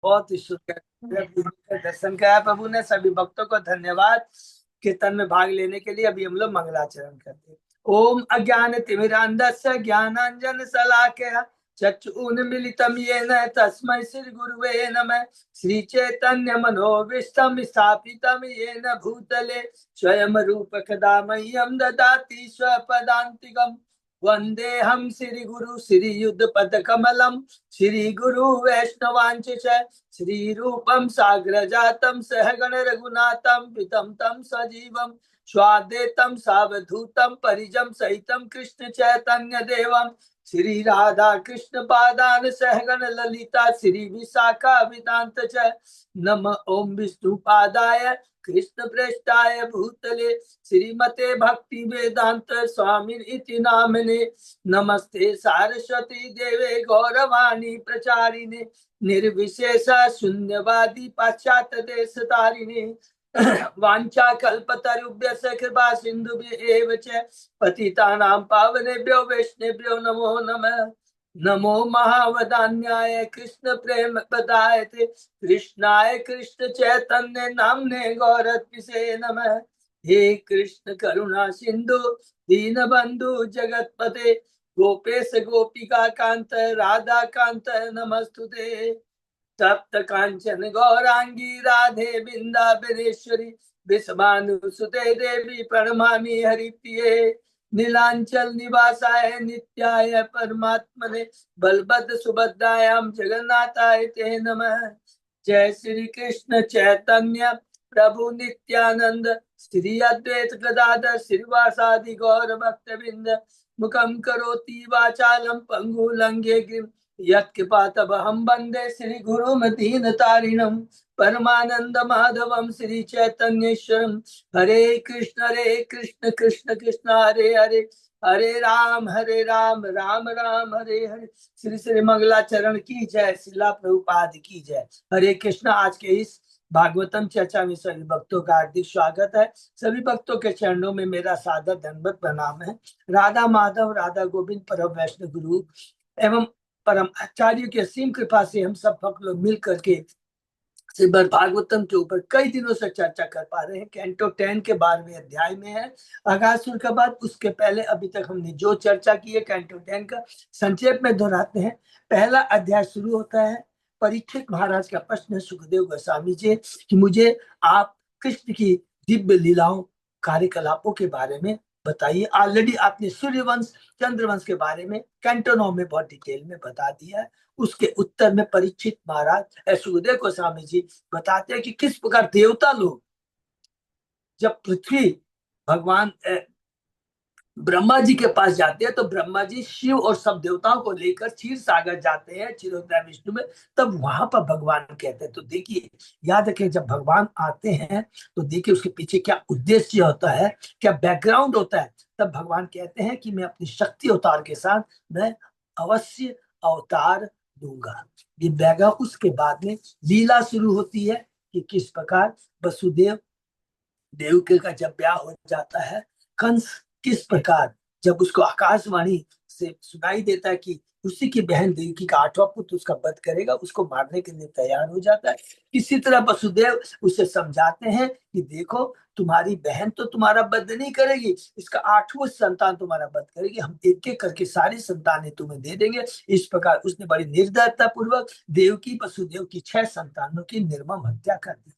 बहुत ही सुंदर दर्शन कराया प्रभु ने। सभी भक्तों को धन्यवाद कीर्तन में भाग लेने के लिए। अभी हम लोग मंगलाचरण करते हैं। ओम अज्ञान तिमिरांधस्य ज्ञानांजन शलाकया चक्षुरुन्मीलितं येन तस्मै श्री गुरुवे नमः। श्री चैतन्य मनोभीष्टं स्थापितं येन भूतले स्वयं रूप कदा मह्यं ददाति स्वपदान्तिकम्। वंदेहम श्री गुरु श्री युद्ध पद कमलम श्री गुरु वैष्णवांच श्री रूपम साग्र जातम सहगण रघुनाथम पितम तम सजीवम स्वादेतम सावधूतम परिजम सहितम कृष्ण चैतन्य देवम श्री राधा कृष्ण पादान सहगण ललिता श्री विशाखा विदांत च नम ओम विष्णु पादाय कृष्ण प्रेष्ठाय भूतले श्रीमते भक्ति वेदांत स्वामी इति नामने। नमस्ते सारस्वती देवे गौरवाणी प्रचारिणे निर्विशेष शून्यवादी पाश्चात्य देश तारिणे वांछा कल्पतरुभ्यश्च कृपा सिन्धुभ्येव च पतितानां पावनेभ्यो वैष्णवेभ्यो नमो नमः। नमो महावदान्याय कृष्ण प्रेम प्रदायते कृष्णाय कृष्ण चैतन्य नामने गौरत्पिषे नमः। हे कृष्ण करुणा सिंधु दीन बंधु जगतपते गोपेश गोपिका कांत राधा कांत नमस्तुते। तप्त कांचन गौरांगी राधे बिंदाबनेश्वरी विश्वानुसुते देवी प्रणमामि हरिप्रिये। नीलांचल निवासाय नित्याय परमात्मने बलभद्र सुभद्रायां जगन्नाथाय ते नमः। जय श्री कृष्ण चैतन्य प्रभु नित्यानंद श्री अद्वैत गदाधर श्रीवासादि गौर भक्तबिंद मुखम करोति वाचालम पंगु लंघे गिरिम यत्कृपातमहं वन्दे श्री गुरुं दीनतारिणं परमानंद माधवम श्री चैतन्येश्वरम। हरे कृष्ण कृष्ण कृष्ण हरे हरे हरे राम राम राम हरे हरे। श्री श्री मंगलाचरण की जय। शिला प्रभुपाद की जय। हरे कृष्ण। आज के इस भागवतम चर्चा में सभी भक्तों का हार्दिक स्वागत है। सभी भक्तों के चरणों में मेरा सादर दंडवत प्रणाम है। राधा माधव राधा गोविंद परम वैष्णव गुरु एवं परम आचार्य की असीम कृपा से हम सब भक्त लोग मिल करके श्रीमद् भागवतम के ऊपर कई दिनों से चर्चा कर पा रहे हैं। कैंटो 10 के 12वें अध्याय में है अगासुर का बाद। उसके पहले अभी तक हमने जो चर्चा की है कैंटो 10 का संक्षेप में दोहराते हैं। पहला अध्याय शुरू होता है परीक्षित महाराज का प्रश्न सुखदेव गोस्वामी जी कि मुझे आप कृष्ण की दिव्य लीलाओं कार्यकलापों के बारे में बताइए। ऑलरेडी आपने सूर्यवंश चंद्रवंश के बारे में कैंटो 9 में बहुत डिटेल में बता दिया है। उसके उत्तर में परीक्षित महाराज सुखदेव गोस्वामी जी बताते हैं कि किस प्रकार देवता लोग जब पृथ्वी भगवान ब्रह्मा जी के पास जाते हैं तो ब्रह्मा जी शिव और सब देवताओं को लेकर क्षीर सागर जाते हैं क्षीरोदय विष्णु में। तब वहां पर भगवान कहते हैं। तो देखिए याद रखें जब भगवान आते हैं तो देखिए उसके पीछे क्या उद्देश्य होता है, क्या बैकग्राउंड होता है। तब भगवान कहते हैं कि मैं अपनी शक्ति अवतार के साथ मैं अवश्य अवतार दूंगा। ये बैकग्राउंड। उसके बाद में लीला शुरू होती है कि किस प्रकार वसुदेव देवकी का जब ब्याह हो जाता है, कंस किस प्रकार जब उसको आकाशवाणी से सुनाई देता है कि उसी की बहन देवकी का 8वां पुत्र उसका वध करेगा, उसको मारने के लिए तैयार हो जाता है। इसी तरह वसुदेव उसे समझाते हैं कि देखो तुम्हारी बहन तो तुम्हारा वध नहीं करेगी, इसका 8वां संतान तुम्हारा वध करेगी, हम एक एक करके सारी संतानें तुम्हें दे देंगे। इस प्रकार उसने बड़ी निर्दयता पूर्वक देवकी वसुदेव की 6 संतानों की निर्मम हत्या कर दी।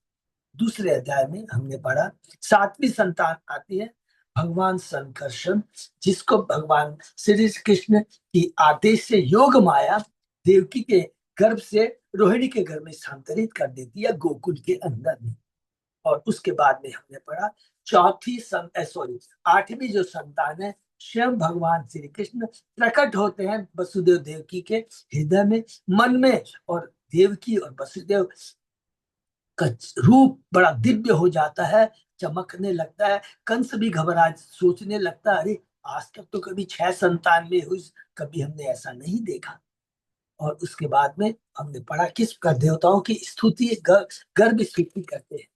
दूसरे अध्याय में हमने पढ़ा 7वीं संतान आती है भगवान संकर्षण, जिसको भगवान श्री कृष्ण की आदेश से योग माया देवकी के गर्भ से रोहिणी के गर्भ में स्थानांतरित कर देती है गोकुल के अंदर में। और उसके बाद में हमने पढ़ा 8वीं जो संतान है स्वयं भगवान श्री कृष्ण प्रकट होते हैं वसुदेव देवकी के हृदय में मन में। और देवकी और वसुदेव का रूप बड़ा दिव्य हो जाता है, चमकने लगता है। कंस भी घबरा सोचने लगता है अरे आज तक तो कभी 6 संतान में हुई, कभी हमने ऐसा नहीं देखा। और उसके बाद में हमने पढ़ा किस प्रकार देवताओं की स्तुति गर्भ स्तुति करते हैं।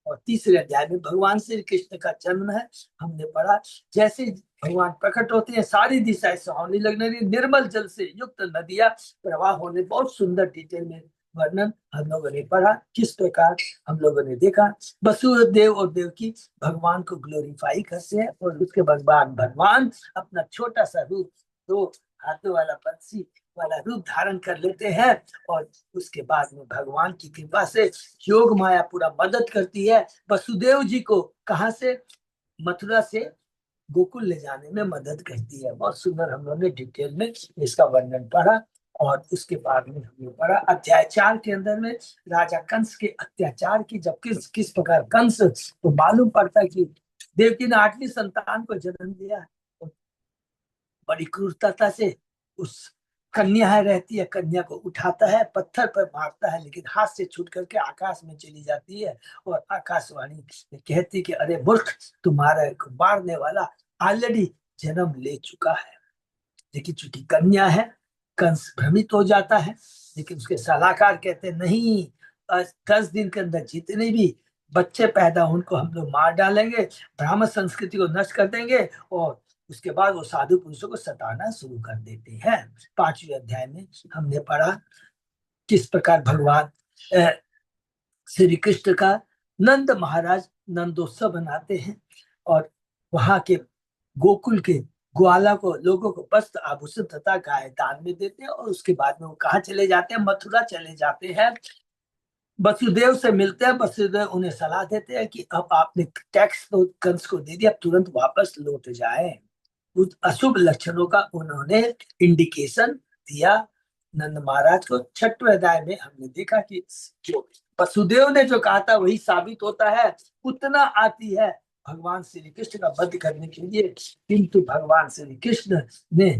और तीसरे अध्याय में भगवान श्री कृष्ण का जन्म है। हमने पढ़ा जैसे भगवान प्रकट होते हैं सारी दिशाएं सुहावनी लगने लगी, निर्मल जल से युक्त नदियां प्रवाह होने, बहुत सुंदर डिटेल में वर्णन हम लोगों ने पढ़ा, किस प्रकार हम लोगों ने देखा वसुदेव और देवकी भगवान को ग्लोरीफाई करते हैं और उसके बाद भगवान अपना छोटा सा रूप, दो हाथों वाला पंछी वाला रूप धारण कर लेते हैं और उसके बाद में भगवान की कृपा से योग माया पूरा मदद करती है वसुदेव जी को, कहाँ से, मथुरा से गोकुल ले जाने में मदद करती है। बहुत सुंदर हम लोगों ने डिटेल में इसका वर्णन पढ़ा। और उसके बाद में हमने पढ़ा अध्याय 4 के अंदर में राजा कंस के अत्याचार की, जब किस प्रकार कंस, तो मालूम पड़ता है कि देवकी ने 8वीं संतान को जन्म दिया, तो बड़ी क्रूरता से उस कन्या रहती है, कन्या को उठाता है, पत्थर पर मारता है, लेकिन हाथ से छूट करके आकाश में चली जाती है और आकाशवाणी कहती कि अरे मूर्ख, तुम्हारा मारने वाला ऑलरेडी जन्म ले चुका है। लेकिन चूंकि कन्या है, कंस भ्रमित हो जाता है, लेकिन उसके सलाहकार कहते नहीं, 10 दिन के अंदर जितने भी बच्चे पैदा उनको हम लोग मार डालेंगे, ब्राह्मण संस्कृति को नष्ट कर देंगे, और उसके बाद वो साधु पुरुषों को सताना शुरू कर देते हैं। 5वें अध्याय में हमने पढ़ा किस प्रकार भगवान श्री कृष्ण का नंद महाराज नंदोत्सव बनाते हैं और वहां के गोकुल के ग्वाला को, लोगों को वस्त्र आभूषण तथा गाय दान में देते हैं। और उसके बाद में वो कहाँ चले जाते हैं, मथुरा चले जाते हैं, वसुदेव से मिलते हैं। वसुदेव उन्हें सलाह देते हैं कि अब आपने टैक्स तो कंस को दे दिया, अब तुरंत वापस लौट जाए। उस अशुभ लक्षणों का उन्होंने इंडिकेशन दिया नंद महाराज को। 6वें अध्याय में हमने देखा कि जो वसुदेव ने जो कहा था वही साबित होता है, उतना आती है भगवान श्री कृष्ण का वध करने के लिए, किंतु भगवान श्री कृष्ण ने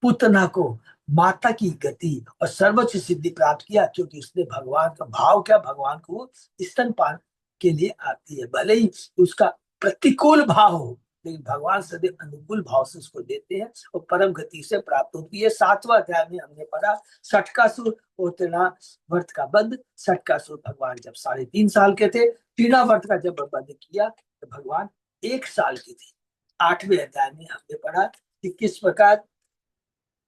पुतना को माता की गति और सर्वोच्च सिद्धि प्राप्त किया, क्योंकि उसने भगवान का भाव क्या, भगवान को स्तनपान के लिए आती है, भले ही उसका प्रतिकूल भाव हो, लेकिन भगवान सदैव अनुकूल भाव से उसको देते हैं और परम गति से प्राप्त होती है। 7वां अध्याय में हमने पढ़ा षटकासुर और तृणावर्त का वध। षटकासुर भगवान जब 3.5 साल के थे, तृणावर्त का जब वध किया तो भगवान 1 साल के थे। 8वें अध्याय में हमने पढ़ा कि किस प्रकार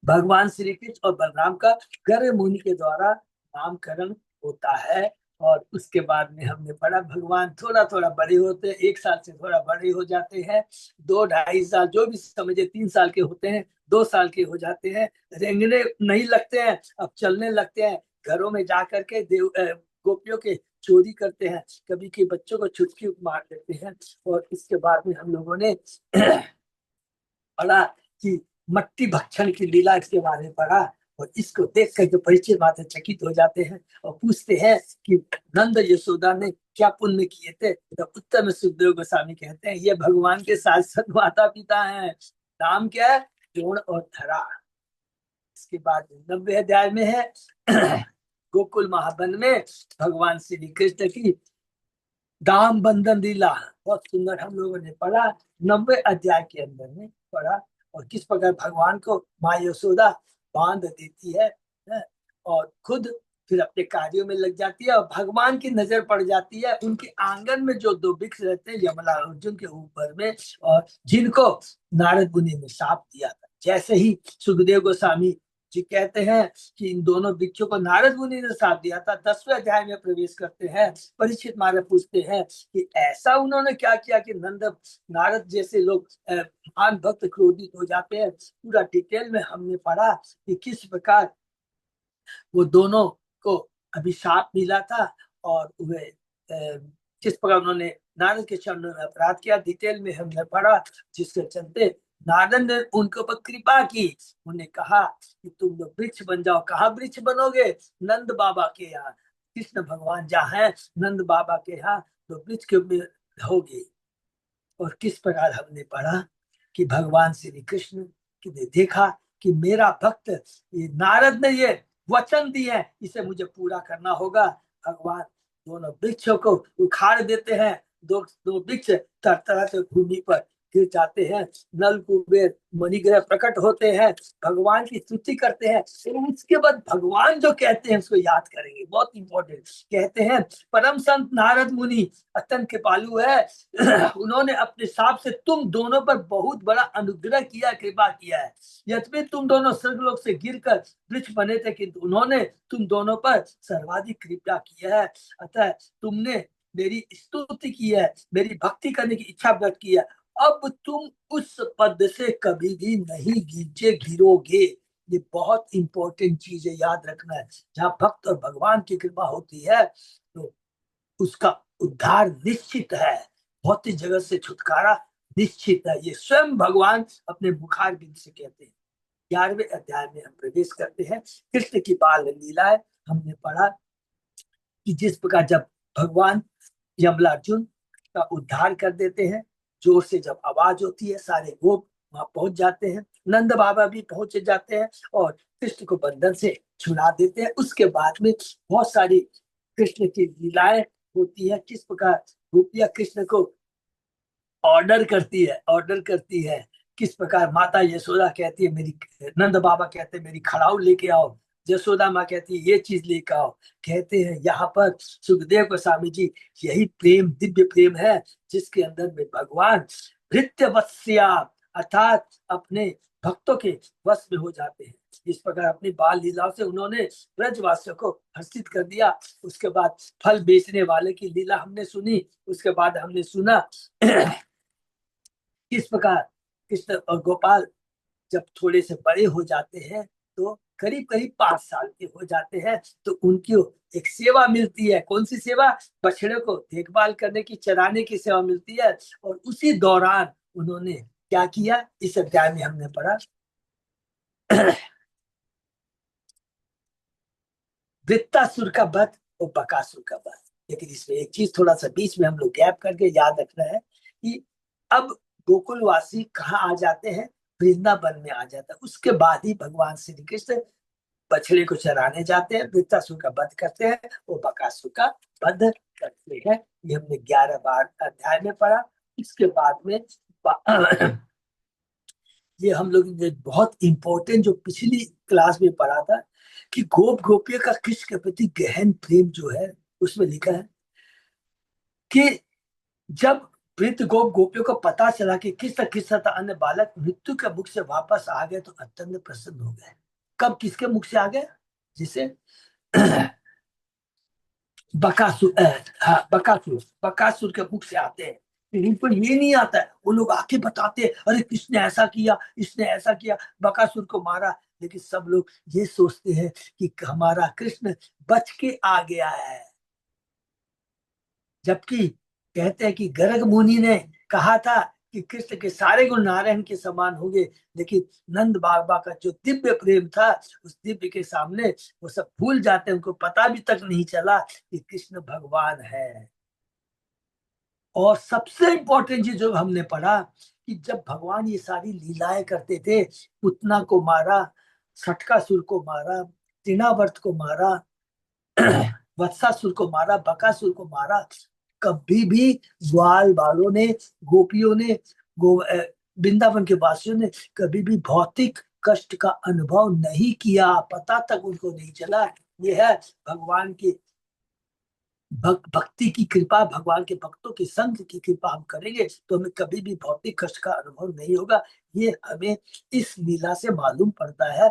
भगवान श्री कृष्ण और बलराम का गर्ग मुनि के द्वारा नामकरण होता है। और उसके बाद में हमने पढ़ा भगवान थोड़ा थोड़ा बड़े होते हैं, 1 साल से थोड़ा बड़े हो जाते हैं, 2-2.5 साल, जो भी समझे 3 साल के होते हैं, 2 साल के हो जाते हैं, रेंगने नहीं लगते हैं, अब चलने लगते हैं, घरों में जा करके गोपियों के चोरी करते हैं, कभी के बच्चों को छुटकी मार देते हैं। और इसके बाद में हम लोगों ने पढ़ा कि मट्टी भक्षण की लीला, इसके बारे में पढ़ा। और इसको देख कर जो परिचित माता चकित हो जाते हैं और पूछते हैं कि नंद यशोदा ने क्या पुण्य किए थे, तो उत्तर में सुखदेव गोस्वामी कहते हैं ये भगवान के शाश्वत माता पिता हैं। नाम क्या है, द्रोण और धरा। इसके बाद 90वें अध्याय में है गोकुल महावन में भगवान श्री कृष्ण की दाम बंधन लीला, बहुत सुंदर हम लोगों ने पढ़ा, 90वें अध्याय के अंदर में पढ़ा। और किस प्रकार भगवान को माँ यशोदा बांध देती है और खुद फिर अपने कार्यों में लग जाती है, और भगवान की नजर पड़ जाती है उनके आंगन में जो 2 वृक्ष रहते हैं यमला अर्जुन के ऊपर में, और जिनको नारद मुनि ने शाप दिया था। जैसे ही सुखदेव गोस्वामी जी कहते हैं कि इन दोनों वृक्षों को नारद मुनि ने साथ दिया था, 10वें अध्याय में प्रवेश करते हैं। परीक्षित महाराज पूछते हैं कि ऐसा उन्होंने क्या किया कि नारद जैसे लोग महान भक्त क्रोधित हो जाते हैं। पूरा डिटेल में हमने पढ़ा कि किस प्रकार वो दोनों को अभिशाप मिला था और वे किस प्रकार उन्होंने नारद के चरणों में अपराध किया, डिटेल में हमने पढ़ा। जिसके चलते नारद ने उनके ऊपर कृपा की, उन्हें कहा कि तुम लोग वृक्ष बन जाओ। कहाँ वृक्ष बनोगे, नंद बाबा के यहाँ, कृष्ण भगवान जहाँ है नंद बाबा के यहाँ तो वृक्ष के होगे। और किस प्रकार हमने पढ़ा कि भगवान श्री कृष्ण ने देखा कि मेरा भक्त ये नारद ने ये वचन दिए हैं, इसे मुझे पूरा करना होगा। भगवान दोनों वृक्षों को उखाड़ देते हैं, दो वृक्ष तरतरा से भूमि पर गिर जाते हैं, नल कुबेर मणिग्रह प्रकट होते हैं, भगवान की स्तुति करते हैं। फिर उसके बाद भगवान जो कहते हैं उसको याद करेंगे, बहुत इंपॉर्टेंट। कहते हैं परम संत नारद मुनि अत्यंत कृपालु है, उन्होंने अपने हिसाब से तुम दोनों पर बहुत बड़ा अनुग्रह किया, कृपा किया है। यद्यपि तुम दोनों स्वर्गलोक से गिरकर वृक्ष बने थे, किंतु उन्होंने तुम दोनों पर सर्वाधिक कृपा किया है। अतः तुमने मेरी स्तुति की है, मेरी भक्ति करने की इच्छा व्यक्त की है। अब तुम उस पद से कभी भी नहीं नीचे गिरोगे। ये बहुत इंपॉर्टेंट चीज है, याद रखना है। जहाँ भक्त और भगवान की कृपा होती है तो उसका उद्धार निश्चित है, भौतिक जगत से छुटकारा निश्चित है। ये स्वयं भगवान अपने मुखार बिंद से कहते हैं। 11वें अध्याय में हम प्रवेश करते हैं। कृष्ण की बाल लीलाएं हमने पढ़ा कि जिस प्रकार जब भगवान यमलार्जुन का उद्धार कर देते हैं, जोर से जब आवाज होती है, सारे गोप वहां पहुंच जाते हैं, नंद बाबा भी पहुंच जाते हैं और कृष्ण को बंधन से छुड़ा देते हैं। उसके बाद में बहुत सारी कृष्ण की लीलाएं होती है। किस प्रकार गोपियां कृष्ण को ऑर्डर करती है, किस प्रकार माता यशोदा कहती है मेरी, नंद बाबा कहते हैं मेरी खड़ाऊ लेके आओ, यशोदा माँ कहती है ये चीज लेके आओ। कहते हैं यहाँ पर सुखदेव गोस्वामी जी, यही प्रेम दिव्य प्रेम है जिसके अंदर में भगवान भृत्य वत्स्या अर्थात अपने भक्तों के वश में हो जाते हैं। इस प्रकार अपनी बाल लीलाओं से उन्होंने ब्रजवासियों को हर्षित कर दिया। उसके बाद फल बेचने वाले की लीला हमने सुनी। उसके बाद हमने सुना किस प्रकार कृष्ण और गोपाल जब थोड़े से बड़े हो जाते हैं तो करीब करीब 5 साल के हो जाते हैं तो उनकी एक सेवा मिलती है। कौन सी सेवा? बछड़े को देखभाल करने की, चराने की सेवा मिलती है। और उसी दौरान उन्होंने क्या किया, इस अध्याय में हमने पढ़ा वृत्तासुर का वध और बकासुर का वध। लेकिन इसमें एक चीज थोड़ा सा बीच में हम लोग गैप करके याद रखना है कि अब गोकुलवासी कहाँ आ जाते हैं, वृंदावन में आ जाता है। उसके बाद ही भगवान श्री कृष्ण बछड़े को चराने जाते हैं, वृत्तासुर का वध करते हैं और बकासुर का वध करते हैं। ये हमने 11 बार अध्याय में पढ़ा। इसके बाद में ये हम लोग ने बहुत इंपॉर्टेंट जो पिछली क्लास में पढ़ा था कि गोप गोपियों का कृष्ण के प्रति गहन प्रेम जो है, उसमें लिखा है कि जब वृद्ध गोप गोपियों को पता चला कि कृष्ण कृष्ण था अन्य बालक मृत्यु के मुख से वापस आ गए तो अत्यंत प्रसन्न हो गए। कब किसके मुख से आ गए? जिसे बकासुर, बकासुर के मुख से आते हैं। लेकिन पर ये नहीं आता है, वो लोग आके बताते हैं अरे किसने ऐसा किया, इसने ऐसा किया, बकासुर को मारा। लेकिन सब लोग ये सोचते हैं कि हमारा कृष्ण बच के आ गया है। जबकि कहते हैं कि गर्ग मुनि ने कहा था कि कृष्ण के सारे गुण नारायण के समान होंगे, लेकिन नंद बाबा का जो दिव्य प्रेम था उस दिव्य के सामने वो सब भूल जाते हैं। उनको पता भी तक नहीं चला कि कृष्ण भगवान है। और सबसे इंपॉर्टेंट चीज जो हमने पढ़ा कि जब भगवान ये सारी लीलाएं करते थे, पुतना को मारा, सटकासुर को मारा, तृणावर्त को मारा, वत्सासुर को मारा, बकासुर को मारा, कभी भी ग्वाल बालों ने, गोपियों ने, वृंदावन के वासियों ने कभी भी भौतिक कष्ट का अनुभव नहीं किया। पता तक उनको नहीं चला। ये है भगवान की भक्ति की कृपा। भगवान के भक्तों के संग की कृपा हम करेंगे तो हमें कभी भी भौतिक कष्ट का अनुभव नहीं होगा। ये हमें इस लीला से मालूम पड़ता है।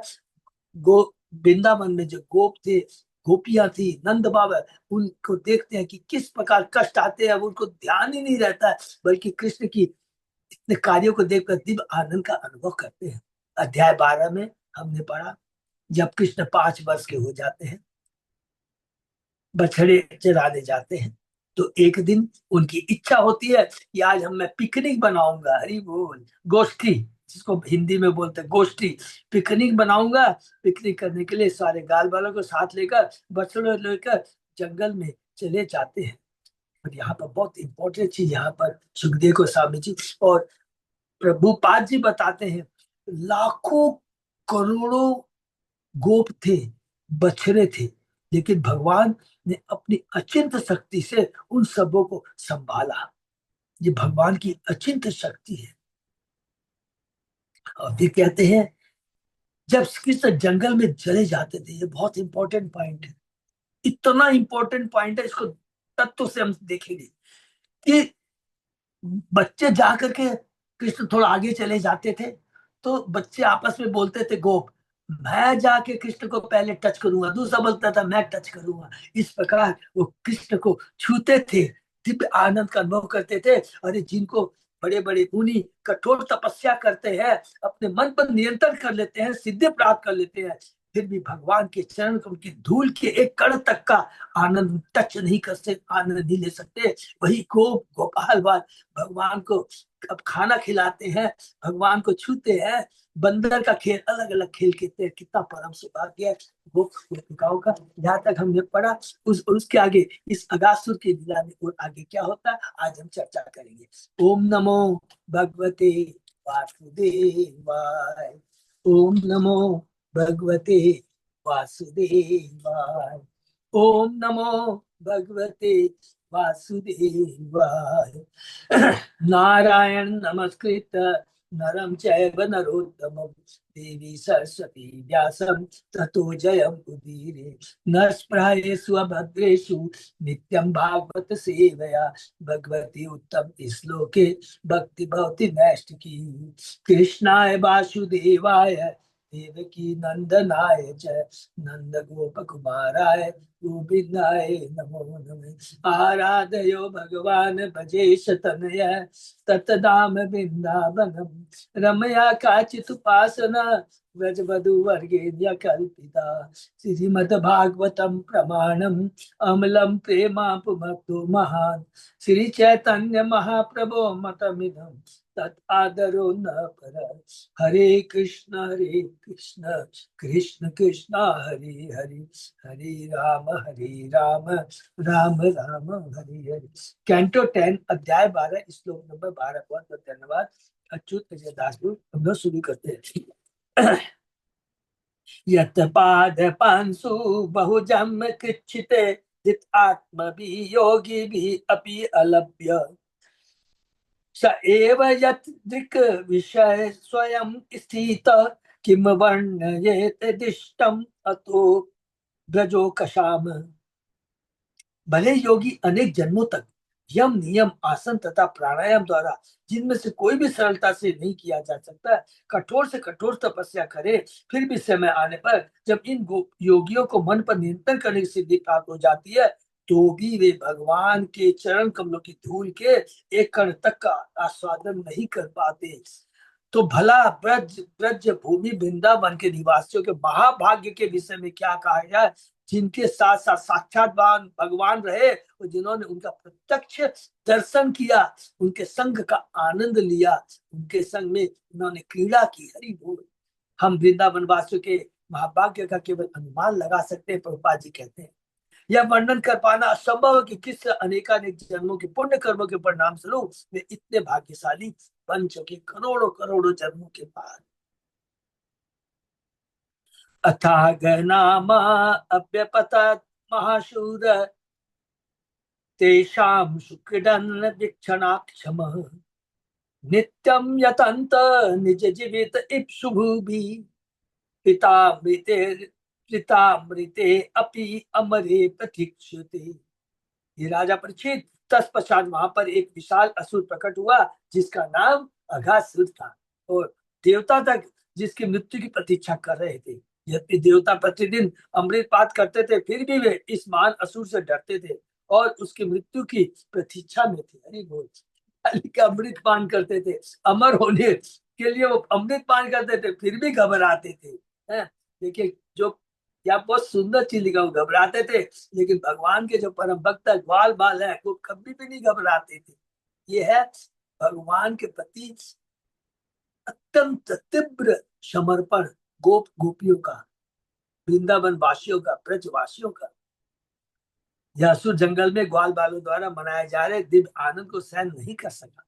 गो वृंदावन में जो गोप थे, गोपियां थी, नंद बाबा, उनको देखते हैं कि किस प्रकार कष्ट आते हैं, उनको ध्यान ही नहीं रहता है, बल्कि कृष्ण की इतने कार्यों को देखकर दिव्य आनंद का अनुभव करते हैं। अध्याय 12 में हमने पढ़ा जब कृष्ण 5 वर्ष के हो जाते हैं, बछड़े चराने जाते हैं, तो एक दिन उनकी इच्छा होती है कि आज मैं पिकनिक बनाऊंगा। हरि बोल। गोष्ठी, जिसको हिंदी में बोलते हैं गोष्ठी, पिकनिक बनाऊंगा। पिकनिक करने के लिए सारे गाल वालों को साथ लेकर, बछड़े लेकर जंगल में चले जाते हैं। और यहाँ पर बहुत इंपॉर्टेंट चीज, यहाँ पर सुखदेव गोस्वामी जी और प्रभुपाद जी बताते हैं, लाखों करोड़ों गोप थे, बछड़े थे, लेकिन भगवान ने अपनी अचिंत शक्ति से उन सबों को संभाला। ये भगवान की अचिंत शक्ति है। और फिर कहते हैं जब कृष्ण जंगल में चले जाते थे, ये बहुत इंपॉर्टेंट पॉइंट है, इतना इंपॉर्टेंट पॉइंट है, इसको तत्व से हम देखेंगे कि बच्चे जा करके, कृष्ण थोड़ा आगे चले जाते थे तो बच्चे आपस में बोलते थे, गोप मैं जाके कृष्ण को पहले टच करूंगा, दूसरा बोलता था मैं टच करूंगा। इस प्रकार वो कृष्ण को छूते थे, दिव्य आनंद का अनुभव करते थे। अरे जिनको बड़े बड़े मुनि कठोर तपस्या करते हैं, अपने मन पर नियंत्रण कर लेते हैं, सिद्धि प्राप्त कर लेते हैं, फिर भी भगवान के चरण उनकी धूल के एक कण तक का आनंद टच नहीं कर सकते, आनंद नहीं ले सकते। वही गोप गोपाल बाल भगवान को अब खाना खिलाते हैं, भगवान को छूते हैं। बंदर का खेल, अलग अलग खेल खेलते हैं, कितना परम सौभाग्य है वो गोपिकाओं का। जहाँ तक हमने पढ़ा उसके आगे इस अगासुर की लीला में और आगे क्या होता है आज हम चर्चा करेंगे। ओम नमो भगवते वासुदेवाय। ओम नमो भगवते वासुदेवाय। ओम नमो भगवते वासुदेवाय। नारायण नमस्कृत नरम चैव नरोत्तमं देवी सरस्वती व्यासं ततो जयं उदीरे। न स्पृहयेषु अभद्रेषु नित्यं भागवत सेवया भगवती उत्तम श्लोके भक्ति भवति नैष्टिकी। कृष्णाय वासुदेवाय देवकी नंदनाय च नंद गोप कुमाराय गोविंदाय नमो नमः। आराधयो भगवान भजेश तनय ततदाम वृंदावनम रमया काचिदुपासना व्रजवधूवर्गेण्य कल्पिता। श्रीमद्भागवतं प्रमाणम् अमलं प्रेमापुमतो महान्। श्री चैतन्य महाप्रभो मतमिदं तत् आदरो न पर। हरे कृष्ण कृष्ण कृष्ण हरे हरे, हरे राम राम राम हरे हरे। कैंटो 10 अध्याय 12 श्लोक नंबर 12। बहुत बहुत धन्यवाद। अच्युत दास हम लोग शुरू करते हैं। यत पाद पांसु बहुजम कृच्छिते जित आत्म भी योगी भी अपि अलभ्य। स एव यत् दृक् विषय स्वयं स्थित किम वर्णयेत दिष्टम अतो ब्रजो कशाम। भले योगी अनेक जन्मों तक यम नियम आसन तथा प्राणायाम द्वारा, जिनमें से कोई भी सरलता से नहीं किया जा सकता, कठोर से कठोर तपस्या करे, फिर भी समय आने पर जब इन योगियों को मन पर नियंत्रण करने की सिद्धि प्राप्त हो जाती है, तो भी वे भगवान के चरण कमलों की धूल के एक कण तक का आस्वादन नहीं कर पाते। तो भला ब्रज ब्रज भूमि वृंदावन के निवासियों के महाभाग्य के विषय में क्या कहा गया, जिनके साथ साथ साक्षात भगवान रहे और जिन्होंने उनका प्रत्यक्ष दर्शन किया, उनके संग का आनंद लिया, उनके संग में उन्होंने क्रीड़ा की। हरि बोल। हम वृंदावन वासियों के महाभाग्य का केवल अनुमान लगा सकते हैं। प्रभुपाद जी कहते हैं यह वर्णन कर पाना असंभव है कि किस अनेकानेक जन्मों के पुण्य कर्मों के परिणाम स्वरूप वे इतने भाग्यशाली बन चुके, करोड़ों करोड़ों जन्मों के बाद। अथागनामा अव्यपतत् महाशूर तेषां सुकृदन्न वीक्षणाक्षमः नित्यं यतन्त निज जीवित इप्सु भुवि पितामृते पितामृते अपि अमरे प्रतीक्षते। ये राजा परीक्षित, तत्पश्चात वहां पर एक विशाल असुर प्रकट हुआ जिसका नाम अघासुर था, और देवता तक जिसकी मृत्यु की प्रतीक्षा कर रहे थे। यद्यपि देवता प्रतिदिन अमृतपात करते थे, फिर भी वे इस महान असुर से डरते थे और उसकी मृत्यु की प्रतीक्षा में थे। अरे बोल, अमृत पान करते थे, अमर होने के लिए वो अमृत पान करते थे, फिर भी घबराते थे। देखिए जो, या बहुत सुंदर चीज लिखा, घबराते थे, लेकिन भगवान के जो परम भक्त ग्वाल बाल है वो कभी भी नहीं घबराते थे। ये है भगवान के प्रति अत्यंत तीव्र समर्पण गोप गोपियों का, वृंदावन वासियों का, ब्रज वासियों का। यह असुर जंगल में ग्वाल बालों द्वारा मनाए जा रहे दिव्य आनंद को सहन नहीं कर सका।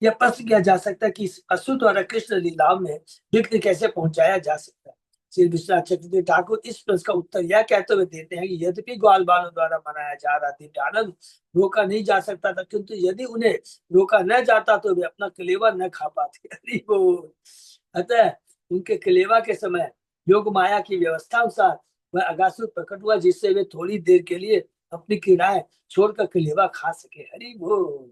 यह प्रश्न किया जा सकता है कि इस असुर द्वारा कृष्ण लीलाओं में विघ्न कैसे पहुंचाया जा सकता है। श्री विश्वनाथ चक्रवर्ती ठाकुर इस प्रश्न का उत्तर यह कहते हुए देते हैं कि यद्यपि ग्वाल बालों द्वारा मनाया जा रहा दिव्य आनंद रोका नहीं जा सकता था, किंतु यदि उन्हें रोका न जाता तो वे अपना कलेवा न खा पाते। हरि बोल। अतः उनके कलेवा के समय योग माया की व्यवस्था अनुसार वह अगासुर प्रकट हुआ, जिससे वे थोड़ी देर के लिए अपनी क्रीड़ाएं छोड़कर कलेवा खा सके। हरि बोल।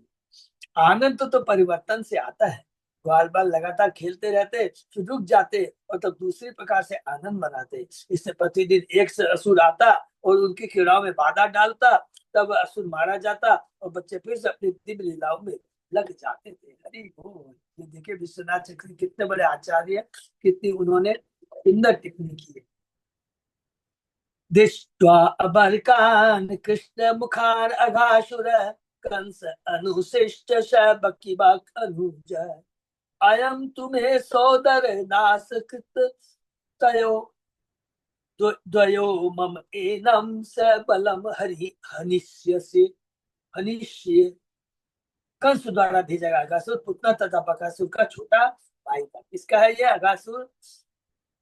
आनंद तो परिवर्तन से आता है। ग्वाल बाल लगातार खेलते रहते, फिर रुक जाते और तब दूसरी प्रकार से आनंद मनाते। इससे प्रतिदिन एक से असुर आता और उनकी क्रीड़ाओं में बाधा डालता, तब असुर मारा जाता और बच्चे फिर से अपनी दिव्य लीलाओं में लग जाते थे। हरि बोल। ये देखिए विश्वनाथ चक्रवर्ती कितने बड़े आचार्य हैं, कितनी उन्होंने सुंदर टिप्पणी की है। दृष्ट्वा अबरकान कृष्ण मुखार अघासुर कंस अनुशिष्ट शबकिबक अनुज अयम तुम्हें सोदर दास कृत तयो द्वयो मम एनम स बलम हरि हनिष्यसि हनिष्य। कंस द्वारा भेजा गया अगासुर पुतना तथा बकासुर का छोटा भाई था। किसका है ये अगासुर?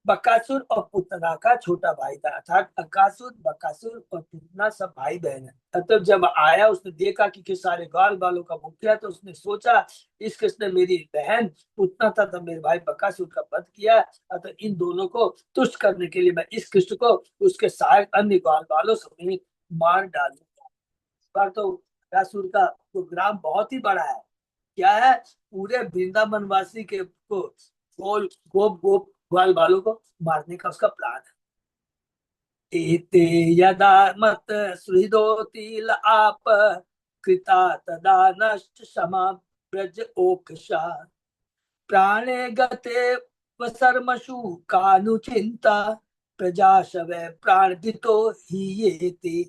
बकासुर और पुतना का छोटा भाई था, अर्थात अकासुर बकासुर और पुतना सब भाई बहन है। तब जब आया उसने देखा कि किस सारे ग्वाल बालों का मुखिया, तो उसने सोचा इस कृष्ण ने मेरी बहन पुतना तथा मेरे भाई बकासुर का वध किया, अतः इन दोनों को तुष्ट करने के लिए मैं इस कृष्ण को उसके सहायक अन्य ग्वाल बालों समेत मार डालूंगा। इस बार तो बकासुर का तो ग्राम बहुत ही बड़ा है। क्या है? पूरे वृंदावन वासी के को गोल गोप गोप ग्वाल बालों को मारने का उसका प्लान है। एते यदा मत सुहृदोतिल आप कृता तदा नष्ट क्षमा ब्रज ओकशा प्राणे गते वसर्मशु कानुचिंता प्रजा शवै प्राणदितो ही ये ते।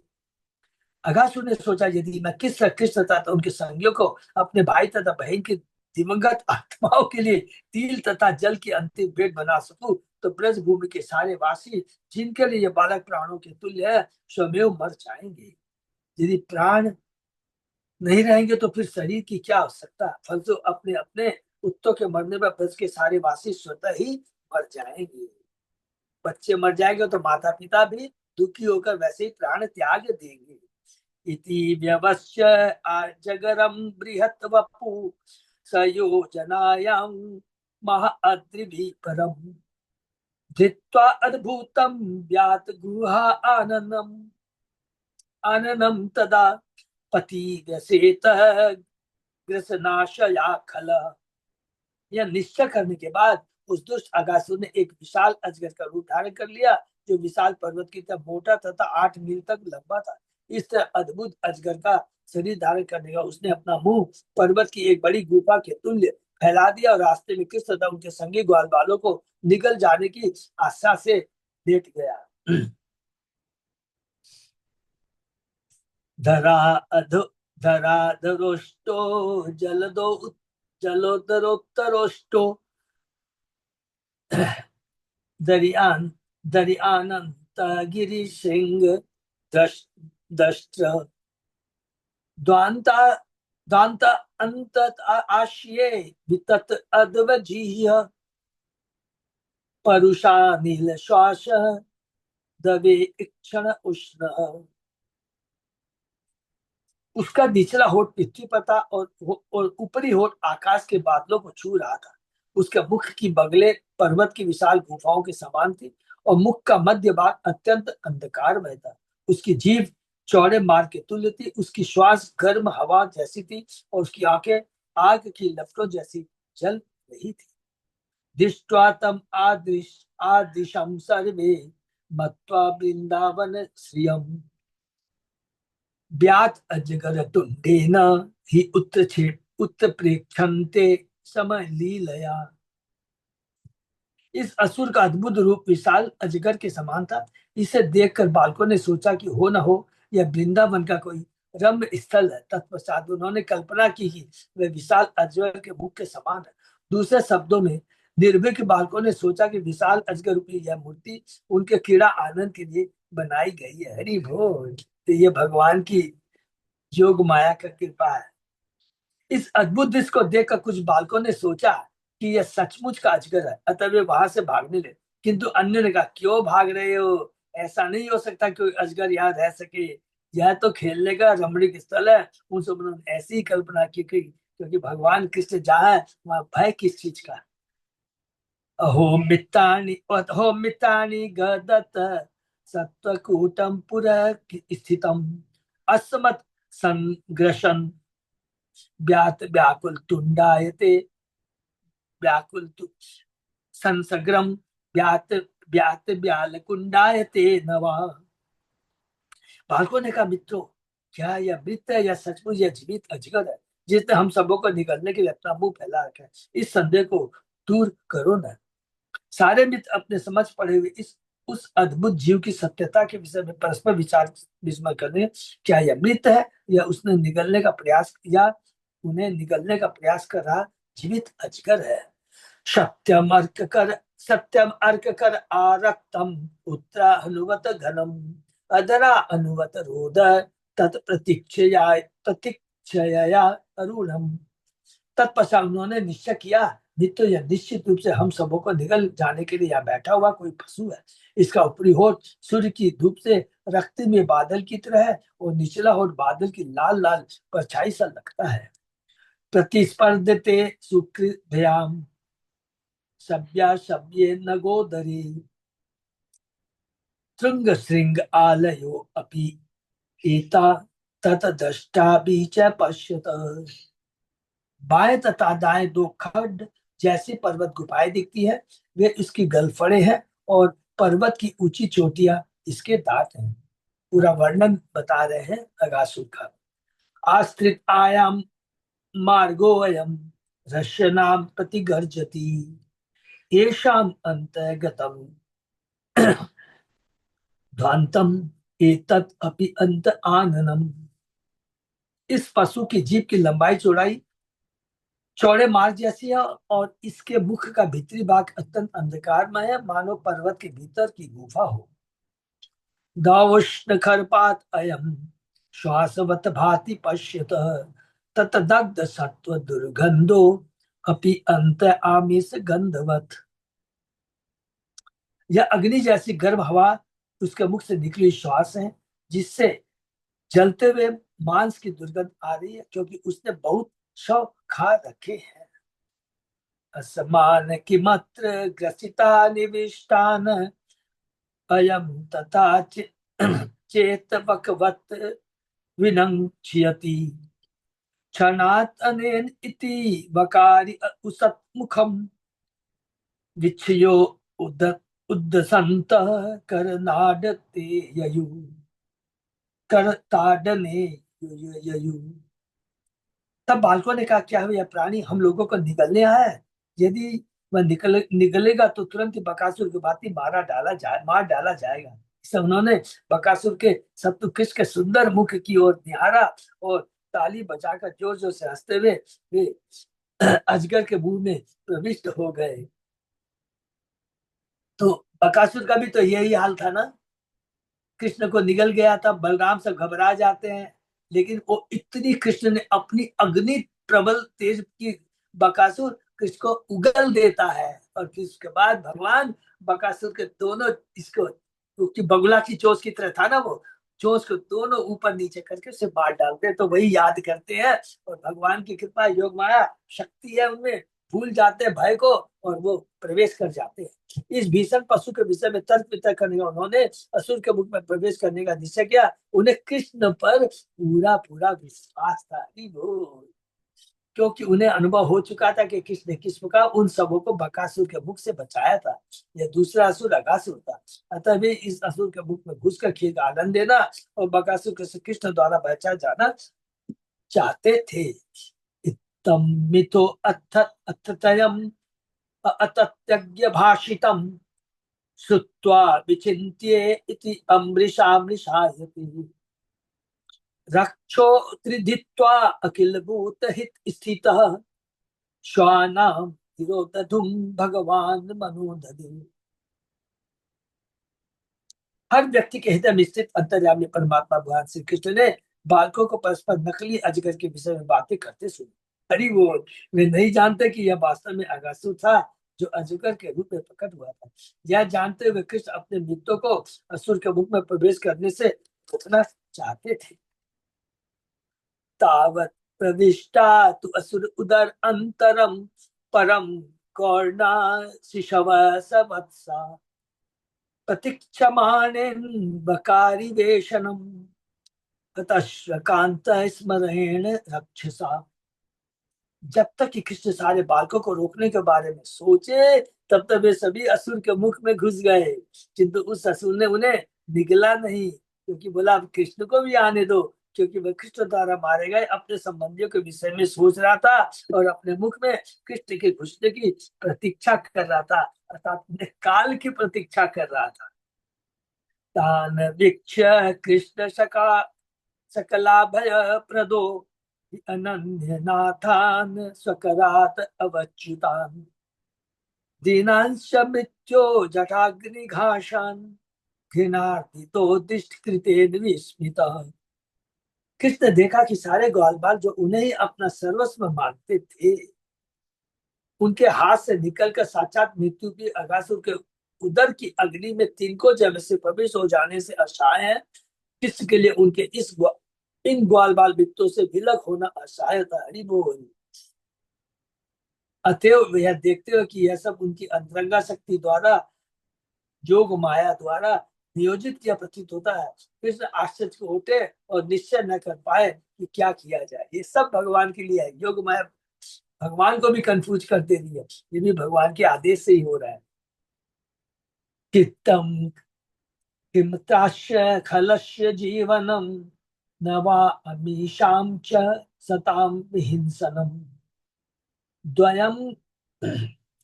अगासुर ने सोचा यदि मैं किस कृष्ण तथा उनके संगियों को अपने भाई तथा बहन की दिवंगत आत्माओं के लिए तिल तथा जल की अंतिम भेंट बना सकूं, तो ब्रज भूमि के सारे वासी जिनके लिए ये बालक प्राणों के तुल्य है स्वयं मर जाएंगे। यदि प्राण नहीं रहेंगे तो फिर शरीर की क्या आवश्यकता? फलसो अपने अपने कुत्तों के मरने पर ब्रज के सारे वासी स्वतः ही मर जाएंगे। बच्चे मर जाएंगे तो माता पिता भी दुखी होकर वैसे ही प्राण त्याग देंगे। इति व्यवस्य अजगरं बृहत् वपु सयोजनायां महाअद्रिभिः परम् धृत्वा अद्भुतं व्यात गुहा आननम् आननं तदा पति व्यसेतः ग्रसनाशया खल। यह निश्चय करने के बाद उस दुष्ट अगासुर ने एक विशाल अजगर का रूप धारण कर लिया, जो विशाल पर्वत की तरह मोटा तथा 8 मील तक लंबा था। इस तरह अद्भुत अजगर का शरीर धारण करने का उसने अपना मुंह पर्वत की एक बड़ी गुफा के तुल्य फैला दिया और रास्ते में कृष्ण तथा उनके संगी ग्वाल बालों को निगल जाने की आशा से लेट गया। धरा अधो धरा धरोष्टो जलदो जलोदरोत्तरोष्टो दरियान दरियानंत गिरि सिंह दष्ट्र द्वांता द्वांत अंत आश्ये वितत अद्वजीय परुषा नील श्वास दवे इक्षण उष्ण। उसका निचला होठ पृथ्वी पर था और ऊपरी होठ आकाश के बादलों को छू रहा था। उसके मुख की बगले पर्वत की विशाल गुफाओं के समान थी और मुख का मध्य भाग अत्यंत अंधकारमय था। उसकी जीभ चौड़े मार्ग के तुल्य थी, उसकी श्वास गर्म हवा जैसी थी और उसकी आंखें आग की लपटों जैसी जल रही थी। दृष्ट्वा तम आदिशम सर्वे मत्वा वृंदावन श्रियम व्यात अजगर तुंडेन ही उत्प्रेक्षन्ते समय लीलया। इस असुर का अद्भुत रूप विशाल अजगर के समान था। इसे देखकर बालकों ने सोचा कि हो न हो यह वृंदावन का कोई रम्य स्थल है। तत्पश्चात उन्होंने कल्पना की कि वह विशाल अजगर के मुख के समान है। दूसरे शब्दों में निर्भीक बालकों ने सोचा कि विशाल अजगर रूपी यह मूर्ति उनके क्रीड़ा आनंद के लिए बनाई गई है। हरि बोल। तो ये भगवान की योग माया का कृपा है। इस अद्भुत दृश्य को देखकर कुछ बालकों ने सोचा कि यह सचमुच का अजगर है, अतः वे वहां से भागने लगे। किंतु अन्य ने कहा क्यों भाग रहे हो? ऐसा नहीं हो सकता कि अजगर यहाँ रह सके। यह तो खेलने का रमणीक स्थल है। उन सब ने ऐसी ही कल्पना की क्योंकि भगवान कृष्ण जहाँ है वहां भय किस चीज का? अहो मितानि गदत सत्वकूटं पुरः स्थितम् अस्मत् संग्रशन व्याकुल तुंडायते व्याकुल संसग्रम व्यात व्यात व्याल कुंडायते नवा। बालकों ने कहा, मित्रों, क्या यह मृत है या सचमुच यह जीवित अजगर है जिसने हम सबों को निगलने के लिए अपना मुंह फैला रखा है? इस संदेह को दूर करो न। सारे मित्र अपने समझ पड़े हुए इस उस अद्भुत जीव की सत्यता के विषय में परस्पर विचार विस्मय करने, क्या यह मृत है या उसने निगलने का प्रयास या उन्हें निगलने का प्रयास कर रहा जीवित अजगर है? सत्यम अर्क कर आरक्तम उत्तरा अनुवत घनम अदरा अनुवत रोद प्रतीक्षया अरुणम। तत्पश्चात उन्होंने निश्चय किया, नित्य यह निश्चित रूप से हम सबों को निगल जाने के लिए यहाँ बैठा हुआ कोई पशु है। इसका ऊपरी होठ सूर्य की धूप से रक्त में बादल की तरह है और निचला होठ बादल की लाल लाल परछाई सा लगता है। प्रतिस्पर्धते सुकृभ्याम सभ्या सभ्ये नगोदरी श्रृंग श्रृंग आलयो अपि एता तत दृष्टापि च पश्यत। बाएं तथा दाएं दो खड्ड जैसी पर्वत गुफाएं दिखती है, वे इसकी गलफड़े हैं और पर्वत की ऊंची चोटियां इसके दांत हैं। पूरा वर्णन बता रहे हैं अगासुर का। आस्त्रित आयाम मार्गो अयम रश्यनाम प्रतिगर्जति येषाम अंतर्गतम ध्वांतम एतत् अपि अंत आननम। इस पशु की जीभ की लंबाई चौड़ाई चौड़े मार्ग जैसी है और इसके मुख का भीतरी भाग अत्यंत अंधकारमय है, मानो पर्वत के भीतर की गुफा हो। दावुष्ण खरपात अयम श्वासवत भाति पश्यत ततदग्ध सत्व दुर्गंधो अपि अंत आमिष गंधवत। यह अग्नि जैसी गर्म हवा उसके मुख से निकली श्वास है, जिससे जलते हुए मांस की दुर्गंध आ रही है, क्योंकि उसने बहुत शव खा रखे हैं। असमान किमत्र ग्रसिता निविष्टान अयम तथा चेतवकवत विनङ्क्ष्यति क्षणात् अनेन इति वकारी उसत्मुखम विच्छयो उद्दसंत करनाडते ययु करताडने ययु। तब बालकों ने कहा, क्या यह प्राणी हम लोगों को निगलने आया है? यदि वह निगलेगा तो तुरंत ही बकासुर की भांति मार डाला जाएगा। इससे उन्होंने बकासुर के शत्रु कृष्ण के सुंदर मुख की ओर निहारा और ताली बजाकर जोर जोर से हंसते हुए वे अजगर के मुंह में प्रविष्ट हो गए। तो बकासुर का भी तो यही हाल था ना, कृष्ण को निगल गया था, बलराम सब घबरा जाते हैं, लेकिन वो इतनी कृष्ण ने अपनी अग्नि प्रबल तेज की बकासुर कृष्ण को उगल देता है और फिर उसके बाद भगवान बकासुर के दोनों इसको, क्योंकि बगुला की चोंच की तरह था ना, वो चोंच को दोनों ऊपर नीचे करके उसे मार डालते हैं। तो वही याद करते हैं और भगवान की कृपा योग माया शक्ति है उनमें, भूल जाते हैं भय को और वो प्रवेश कर जाते हैं। इस भीषण पशु के विषय में तर्क वितर्क करने का उन्होंने असुर के मुख में प्रवेश करने का निश्चय किया। उन्हें कृष्ण पर पूरा पूरा विश्वास था, क्योंकि उन्हें अनुभव हो चुका था कि कृष्ण ने किस प्रकार उन सबों को बकासुर के मुख से बचाया था। यह दूसरा असुर अगासुर था, अतः वे इस असुर के मुख में घुसकर खीर का आनंद लेना और बकासुर के कृष्ण द्वारा बचाया जाना चाहते थे। इत्थं मिथो अथतयम् अतत्यज्ञ भाषितम् श्रुत्वा विचिन्त्ये इति अमृषामृषायति रक्षो त्रिधित्वा अखिल भूत हित स्थितः श्वानां विरोधधुं भगवान मनोदधि। हर व्यक्ति के हृदय में स्थित अंतर्यामी परमात्मा भगवान श्री कृष्ण ने बालकों को परस्पर नकली अजगर के विषय में बातें करते सुनी। हरि बोल। वे नहीं जानते कि यह वास्तव में अगासुर था जो अजगर के रूप में प्रकट हुआ था। यह जानते हुए कृष्ण अपने मित्रों को असुर के मुख में प्रवेश करने से रोकना चाहते थे। तावत प्रविष्टा तु असुर उदर अंतरम परम कौर्णा शिशव सवत्सा प्रतीक्षमाणेन बकारी वेशनम कांत स्मरेण रक्षसा। जब तक कि कृष्ण सारे बालकों को रोकने के बारे में सोचे तब तक वे सभी असुर के मुख में घुस गए, किंतु उस असुर ने उन्हें निगला नहीं, क्योंकि बोला अब कृष्ण को भी आने दो, क्योंकि वह कृष्ण द्वारा मारे गए अपने संबंधियों के विषय में सोच रहा था और अपने मुख में कृष्ण के घुसने की प्रतीक्षा कर रहा था, अर्थात अपने काल की प्रतीक्षा कर रहा था। तान वीक्ष कृष्ण सकला भय प्रदो अनन्य नाथान स्वकरात अवच्युतान दीनांश मृत्यो जटाग्निघाशान घृणार्थितो दिष्ट कृतेन विस्मिता। कृष्ण देखा कि सारे ग्वाल बाल जो उन्हें ही अपना सर्वस्व मानते थे, उनके हाथ से निकलकर साक्षात मृत्यु की अगासुर के उदर की अग्नि में तिनको जब से प्रवेश हो जाने से अशाय है, कृष्ण के लिए उनके इन ग्वाल बाल वित्तों से विलग होना असहाय था। हरि बोल। अतएव यह देखते हो कि यह सब उनकी अंतरंगा शक्ति द्वारा, योग माया द्वारा नियोजित किया प्रतीत होता है। कृष्ण आश्चर्य को उठे और निश्चय न कर पाए कि क्या किया जाए। ये सब भगवान के लिए है। योग माया भगवान को भी कंफ्यूज कर दे रही है, ये भी भगवान के आदेश से ही हो रहा है। कित्तम किमताश्य खलस्य जीवनम नवा अमीशाम च सताम विहिंसनम द्वयम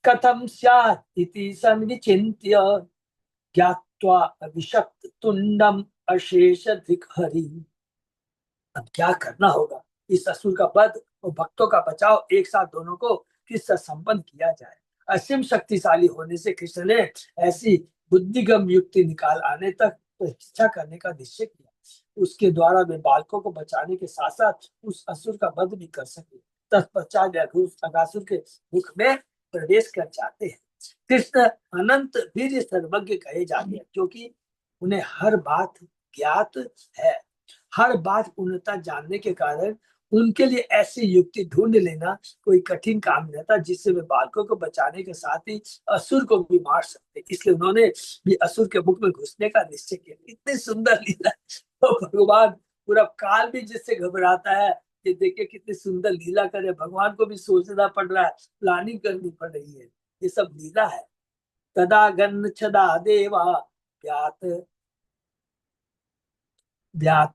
कथम स्यात् इति संविचिन्त्य ज्ञात्वा अविशक्त तुंडम अशेष हरि। अब क्या करना होगा, इस असुर का वध और भक्तों का बचाव एक साथ दोनों को किस तरह संपन्न किया जाए। असीम शक्तिशाली होने से कृष्ण ने ऐसी बुद्धिगम युक्ति निकाल आने तक प्रतीक्षा करने का निश्चय किया। उसके द्वारा वे बालकों को बचाने के साथ साथ उस असुर का वध भी कर सके। तत्पश्चात अगासुर के मुख में प्रवेश कर जाते हैं। कृष्ण अनंत वीर सर्वज्ञ कहे जाते हैं, क्योंकि उन्हें हर बात ज्ञात है। हर बात पूर्णता जानने के कारण उनके लिए ऐसी युक्ति ढूंढ लेना कोई कठिन काम नहीं था, जिससे वे बालकों को बचाने के साथ ही असुर को भी मार सकते। इसलिए उन्होंने भी असुर के मुख में घुसने का निश्चय किया। इतनी सुंदर लीला तो भगवान, पूरा काल भी जिससे घबराता है, ये देखिए कितनी सुंदर लीला करे। भगवान को भी सोचना पड़ रहा है, प्लानिंग करनी पड़ रही है। ये सब लीला है। तदा गन्न छदा देवा व्यात व्यात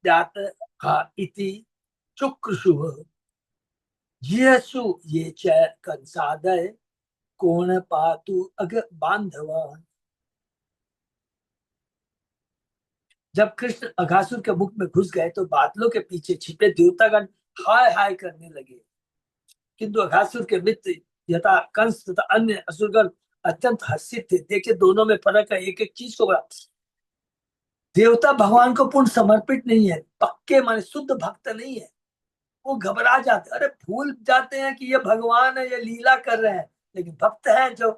व्यात इति चुक्रशुः येषु ये च कंसादय कोण पातु अग बांधवा। जब कृष्ण अघासुर के मुख में घुस गए तो बादलों के पीछे छिपे देवतागण हाय हाय करने लगे, किंतु अघासुर के मित्र यथा कंस तथा अन्य असुरगण अत्यंत हर्षित थे। देखिए दोनों में फर्क है। एक एक चीज को बड़ा, देवता भगवान को पूर्ण समर्पित नहीं है, पक्के माने शुद्ध भक्त नहीं है, वो घबरा जाते, अरे भूल जाते हैं कि ये भगवान है, ये लीला कर रहे हैं। लेकिन भक्त है जो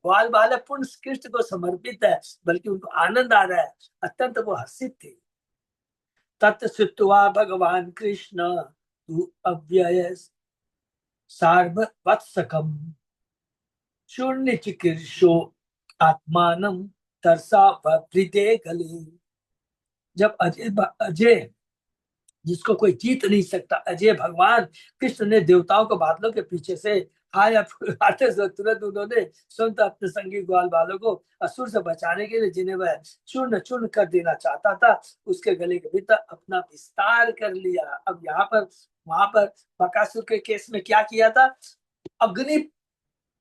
ग्वाल बाल पूर्ण कृष्ण को समर्पित है, बल्कि उनको आनंद आ रहा है, अत्यंत वो हर्षित थे। तत्श्रुत्वा भगवान कृष्ण तु अव्यय सार्ववत्सकम शून्य चिकीर्षो आत्मानम तरसा वृदे गले। जब अजय अजय जिसको कोई जीत नहीं सकता, अजय भगवान कृष्ण ने देवताओं को बादलों के पीछे से हाय आते तुरंत उन्होंने स्वयं अपने संगी ग्वाल बालों को असुर से बचाने के लिए, जिन्हें वह चूर्ण चूर्ण कर देना चाहता था, उसके गले के भीतर अपना विस्तार कर लिया। अब यहाँ पर वहां पर बकासुर के केस में क्या किया था, अग्नि,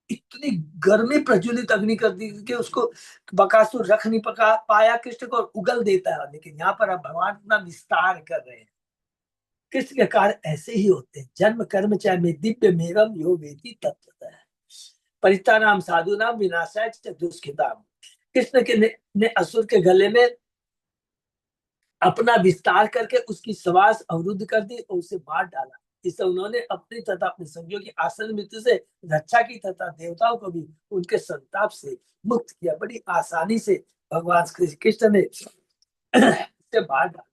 इतनी गर्मी प्रज्वलित अग्नि कर दी कि उसको बकासुर रख नहीं पका पाया कृष्ण को, उगल देता है। लेकिन यहाँ पर अब भगवान अपना विस्तार कर रहे हैं। कृष्ण के कार्य ऐसे ही होते हैं। जन्म कर्म चाहे में दिव्य मेरम यो वेदी तत्वतः है परितानाम साधु नाम विनाशाय च दुष्कृताम। कृष्ण ने असुर के गले में अपना विस्तार करके उसकी श्वास अवरुद्ध कर दी और उसे मार डाला। इससे उन्होंने अपनी तथा अपने संगियों की आसन मृत्यु से रक्षा की तथा देवताओं को भी उनके संताप से मुक्त किया। बड़ी आसानी से भगवान श्री कृष्ण ने इसे मार डाला।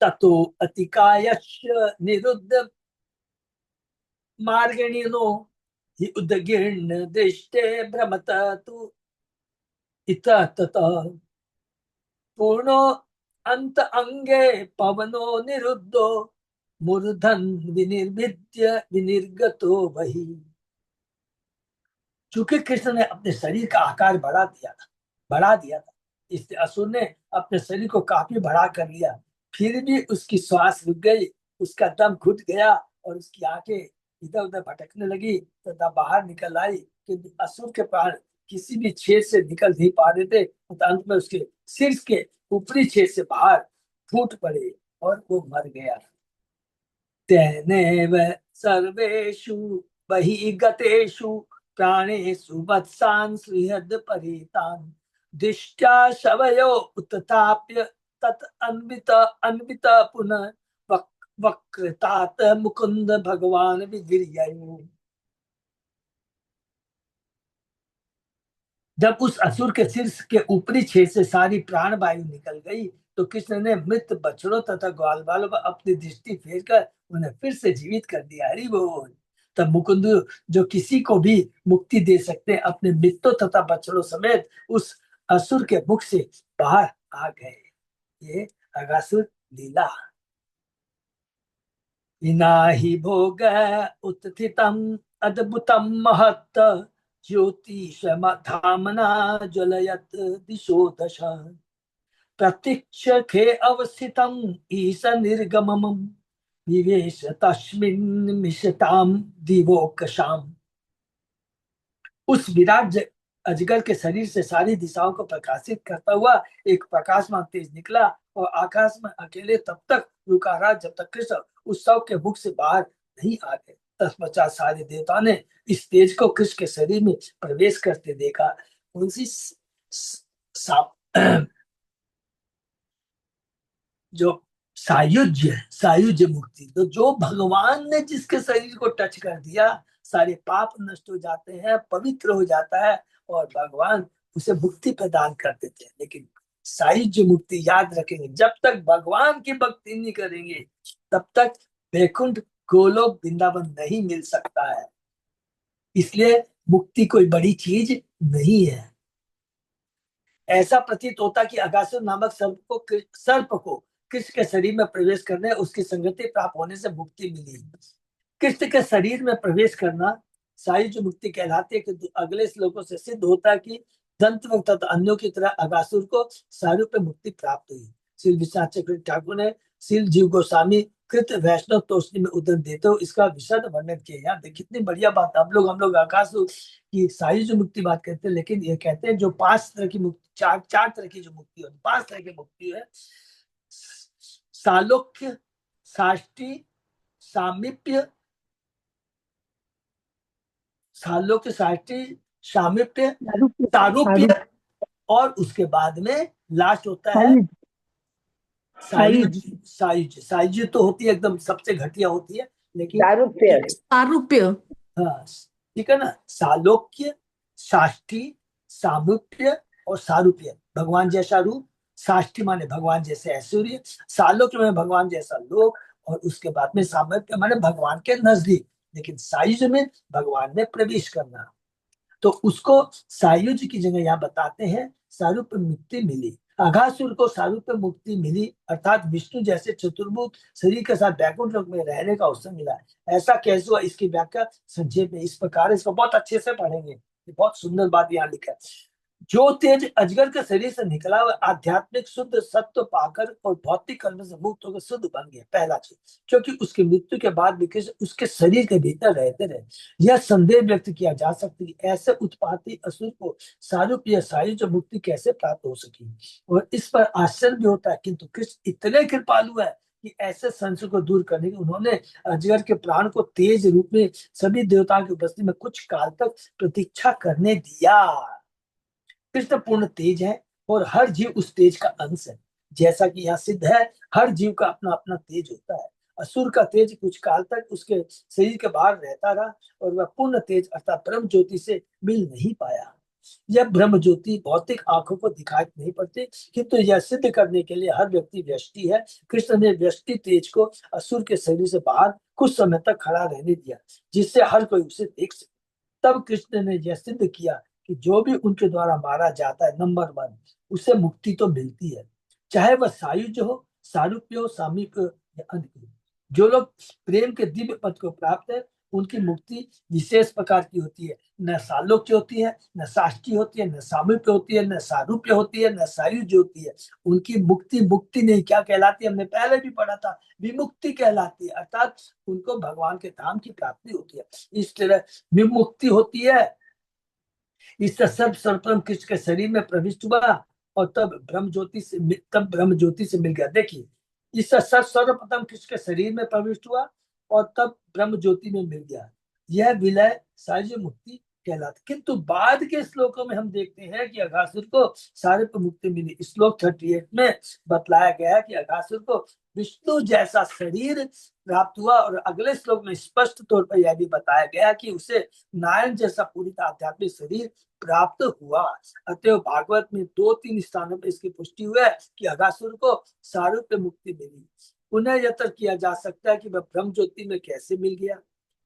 ततो अतिकायश्च निरुद्ध मार्गणिनो हि उद्गीर्ण दृष्टे भ्रमत तु इतः ततः पूर्णो अंत अंगे पवनो निरुद्धो मूर्धन विनिर्भिद्य विनिर्गतो वही। चूंकि कृष्ण ने अपने शरीर का आकार बढ़ा दिया था, इसलिए असुर ने अपने शरीर को काफी बढ़ा कर लिया। फिर भी उसकी श्वास रुक गई, उसका दम घुट गया और उसकी आंखें इधर उधर भटकने लगी तथा बाहर निकल आई, किंतु असुर के प्राण किसी भी छेद से निकल नहीं पा रहे थे तथा अंत में उसके सिर के ऊपरी छेद से बाहर फूट पड़े और वो मर गया। तेनेव सर्वेषु बहिर्गतेषु प्राणेषु वत्सान् सुहृद परितान् दृष्ट्या शवयो उत्थाप्य तत् अन्वित पुनः वक्रतात मुकुंद भगवान विगिर्ययो। जब उस असुर के सिर के ऊपरी छेद से सारी प्राण वायु निकल गई तो कृष्ण ने मृत बछड़ों तथा ग्वाल बालों पर अपनी दृष्टि फेर कर उन्हें फिर से जीवित कर दिया। हरि बोल। तब मुकुंद जो किसी को भी मुक्ति दे सकते हैं अपने मित्रों तथा बछड़ों समेत उस असुर के मुख से बाहर आ गए। ये अगासुर लीला। विनाहि भोग उत्थितम अद्भुतम महत् ज्योतिषमधामना ज्वलयत् दिशो दश प्रतीक्षे अवस्थितम् ईश निर्गमम् विवेश तस्मिन् मिषताम दिवोकशाम। उस विराट अजगर के शरीर से सारी दिशाओं को प्रकाशित करता हुआ एक प्रकाशमान तेज निकला और आकाश में अकेले तब तक रुका रहा जब तक कृष्ण उत्सव के मुख से बाहर नहीं आ गए। तत्पश्चात सारे देवताओं ने इस तेज को कृष्ण के शरीर में प्रवेश करते देखा। उनसी जो सायुज्य मुक्ति, तो जो भगवान ने जिसके शरीर को टच कर दिया सारे पाप नष्ट हो जाते हैं, पवित्र हो जाता है और भगवान उसे मुक्ति प्रदान कर देते हैं। लेकिन सायुज्य मुक्ति याद रखेंगे, जब तक भगवान की भक्ति नहीं करेंगे तब तक वैकुंठ गोलोक वृंदावन नहीं मिल सकता है। इसलिए मुक्ति कोई बड़ी चीज नहीं है। ऐसा प्रतीत होता कि अगासुर नामक सर्प को कृष्ण के शरीर में प्रवेश करने उसकी संगति प्राप्त होने से मुक्ति मिली। कृष्ण के शरीर में प्रवेश करना सायुज्य मुक्ति कहलाती है, किंतु अगले श्लोकों से सिद्ध होता है कि दंतवक्र तथा अन्यों की तरह अगासुर को सारूप्य मुक्ति प्राप्त हुई। श्री विश्वनाथ चक्रवर्ती ठाकुर ने श्री जीव गोस्वामी कृत वैष्णव तोषणी में उदन देते हो इसका विशद वर्णन किया। यहाँ देखिए कितनी बढ़िया बात। हम लोग अगासुर की सायुज्य मुक्ति बात करते हैं, लेकिन ये कहते हैं जो 5 तरह की मुक्ति, चार तरह की जो मुक्ति है, 5 तरह की मुक्ति है। सालोक्य, साष्टी, सामीप्य, सालोक्य, साष्टी, सामीप्य, सारूप्य और उसके बाद में लास्ट होता है सायुज्य। तो होती है एकदम सबसे घटिया होती है, लेकिन सारूप्य। हाँ ठीक है ना। सालोक्य, साष्टी, सामीप्य और सारूप्य, भगवान जैसा रूप। साष्टी माने भगवान जैसे ऐश्वर्य, सालोक्य में भगवान जैसा लोक और उसके बाद में सामीप्य माने भगवान के नजदीक, लेकिन सायुज्य में भगवान में प्रवेश करना। तो उसको सायुज्य की जगह यहाँ बताते हैं सारूप्य मुक्ति मिली। अघासुर को सारूप्य मुक्ति मिली अर्थात विष्णु जैसे चतुर्भुज शरीर के साथ बैकुंठ लोक में रहने का अवसर मिला। ऐसा कैसे हुआ इसकी व्याख्या संक्षेप में इस प्रकार, इसको बहुत अच्छे से पढ़ेंगे। बहुत सुंदर बात यहाँ लिखा है। जो तेज अजगर के शरीर से निकला वह आध्यात्मिक शुद्ध सत्व पाकर और भौतिक कर्म से मुक्त होकर शुद्ध बन गया। पहला चीज, क्योंकि उसकी मृत्यु के बाद भी कृष्ण उसके शरीर के भीतर रहते रहे। यह संदेह व्यक्त किया जा सकती है ऐसे उत्पाती असुर को सारूप या सायुज्य मुक्ति कैसे प्राप्त हो सकी, और इस पर आश्चर्य भी होता है। किंतु कृष्ण इतने कृपालु है कि ऐसे संशय को दूर करने के उन्होंने अजगर के प्राण को तेज रूप में सभी देवताओं की उपस्थिति में कुछ काल तक प्रतीक्षा करने दिया। कृष्ण पूर्ण तेज है और हर जीव उस तेज का अंश है। जैसा कि यहाँ सिद्ध है, हर जीव का अपना अपना तेज होता है। असुर का तेज कुछ काल तक उसके शरीर के बाहर रहता रहा और वह पूर्ण तेज अर्थात परम ज्योति से मिल नहीं पाया। यह ब्रह्म ज्योति भौतिक आंखों को दिखाई नहीं पड़ती, किंतु यह सिद्ध करने के लिए हर व्यक्ति व्यष्टि है। कृष्ण ने व्यष्टि तेज को असुर के शरीर से बाहर कुछ समय तक खड़ा रहने दिया, जिससे हर कोई उसे देख सके। तब कृष्ण ने यह सिद्ध किया कि जो भी उनके द्वारा मारा जाता है, नंबर 1, उसे मुक्ति तो मिलती है, चाहे वह सायुज्य हो, सारूप्य हो, सामीप्य हो या अन्य। जो लोग प्रेम के दिव्य पद को प्राप्त है, उनकी मुक्ति विशेष प्रकार की होती है। न सालोक्य होती है, न साष्टी होती है, न सामीप्य होती है, न सारूप्य होती है, न सायुज्य होती है। उनकी मुक्ति मुक्ति नहीं क्या कहलाती है, हमने पहले भी पढ़ा था, विमुक्ति कहलाती है, अर्थात उनको भगवान के धाम की प्राप्ति होती है। इस तरह विमुक्ति होती है। इससे सर्वप्रथम कृष्ण के शरीर में प्रविष्ट हुआ और तब ब्रह्म ज्योति से मिल गया। देखिए, इससे सर्वप्रथम कृष्ण के शरीर में प्रविष्ट हुआ और तब ब्रह्म ज्योति में मिल गया। यह विलय सहज मुक्ति कहलाती। किंतु बाद के श्लोकों में हम देखते हैं कि अघासुर को सारे पर मुक्ति मिली। श्लोक 38 में बतलाया गया है कि अघासुर को विष्णु जैसा शरीर प्राप्त हुआ, और अगले श्लोक में स्पष्ट तौर पर यह भी बताया गया कि उसे नारायण जैसा पूरी आध्यात्मिक शरीर प्राप्त हुआ। अतएव भागवत में 2-3 स्थानों पर इसकी पुष्टि हुई है कि अघासुर को सारूप्य मुक्ति मिली। पुनः यह किया जा सकता है कि वह ब्रह्म ज्योति में कैसे मिल गया।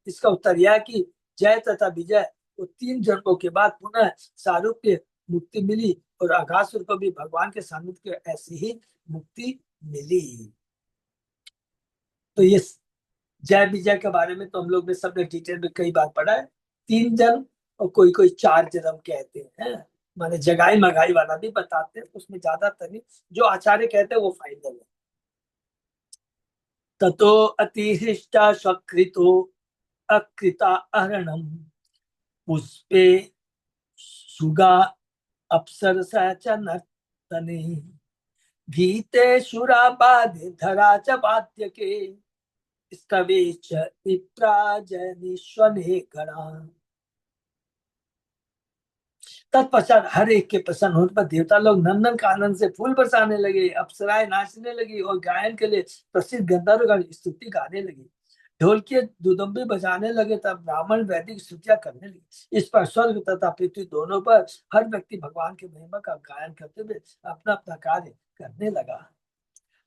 इसका उत्तर यह है कि जय तथा विजय को 3 जन्मों के बाद पुनः सारूप्य मुक्ति मिली, और अघासुर को भी भगवान के सानिध्य के ऐसी ही मुक्ति मिली। तो ये जय विजय के बारे में तो हम लोग ने सबने डिटेल में कई बार पढ़ा है। 3 जन्म और कोई कोई 4 जन्म कहते हैं, माने जगाई मगाई वाला भी बताते हैं, उसमें ज्यादातर नहीं, जो आचार्य कहते हैं वो फाइनल है। ततो अतिहृष्टा स्वकृतो अकृता अहरणम पुष्पे सुगा अप्सरसा च नर्तने गीते शुरा बाधे धरा च वाद्य के स्तवे च विप्रा जनिष्वने गणा। तत्पश्चात हर एक के प्रसन्न होने पर देवता लोग नंदन का आनंद से फूल बरसाने लगे, अप्सराएं नाचने लगी और गायन के लिए प्रसिद्ध गंधर्व का स्तुति गाने लगी। ढोलकी दुदुम्बी बजाने लगे, तब ब्राह्मण वैदिक स्तुतियां करने लगे। इस पर स्वर्ग तथा पृथ्वी दोनों पर हर व्यक्ति भगवान के महिमा का गायन करते हुए अपना अपना कार्य करने लगा।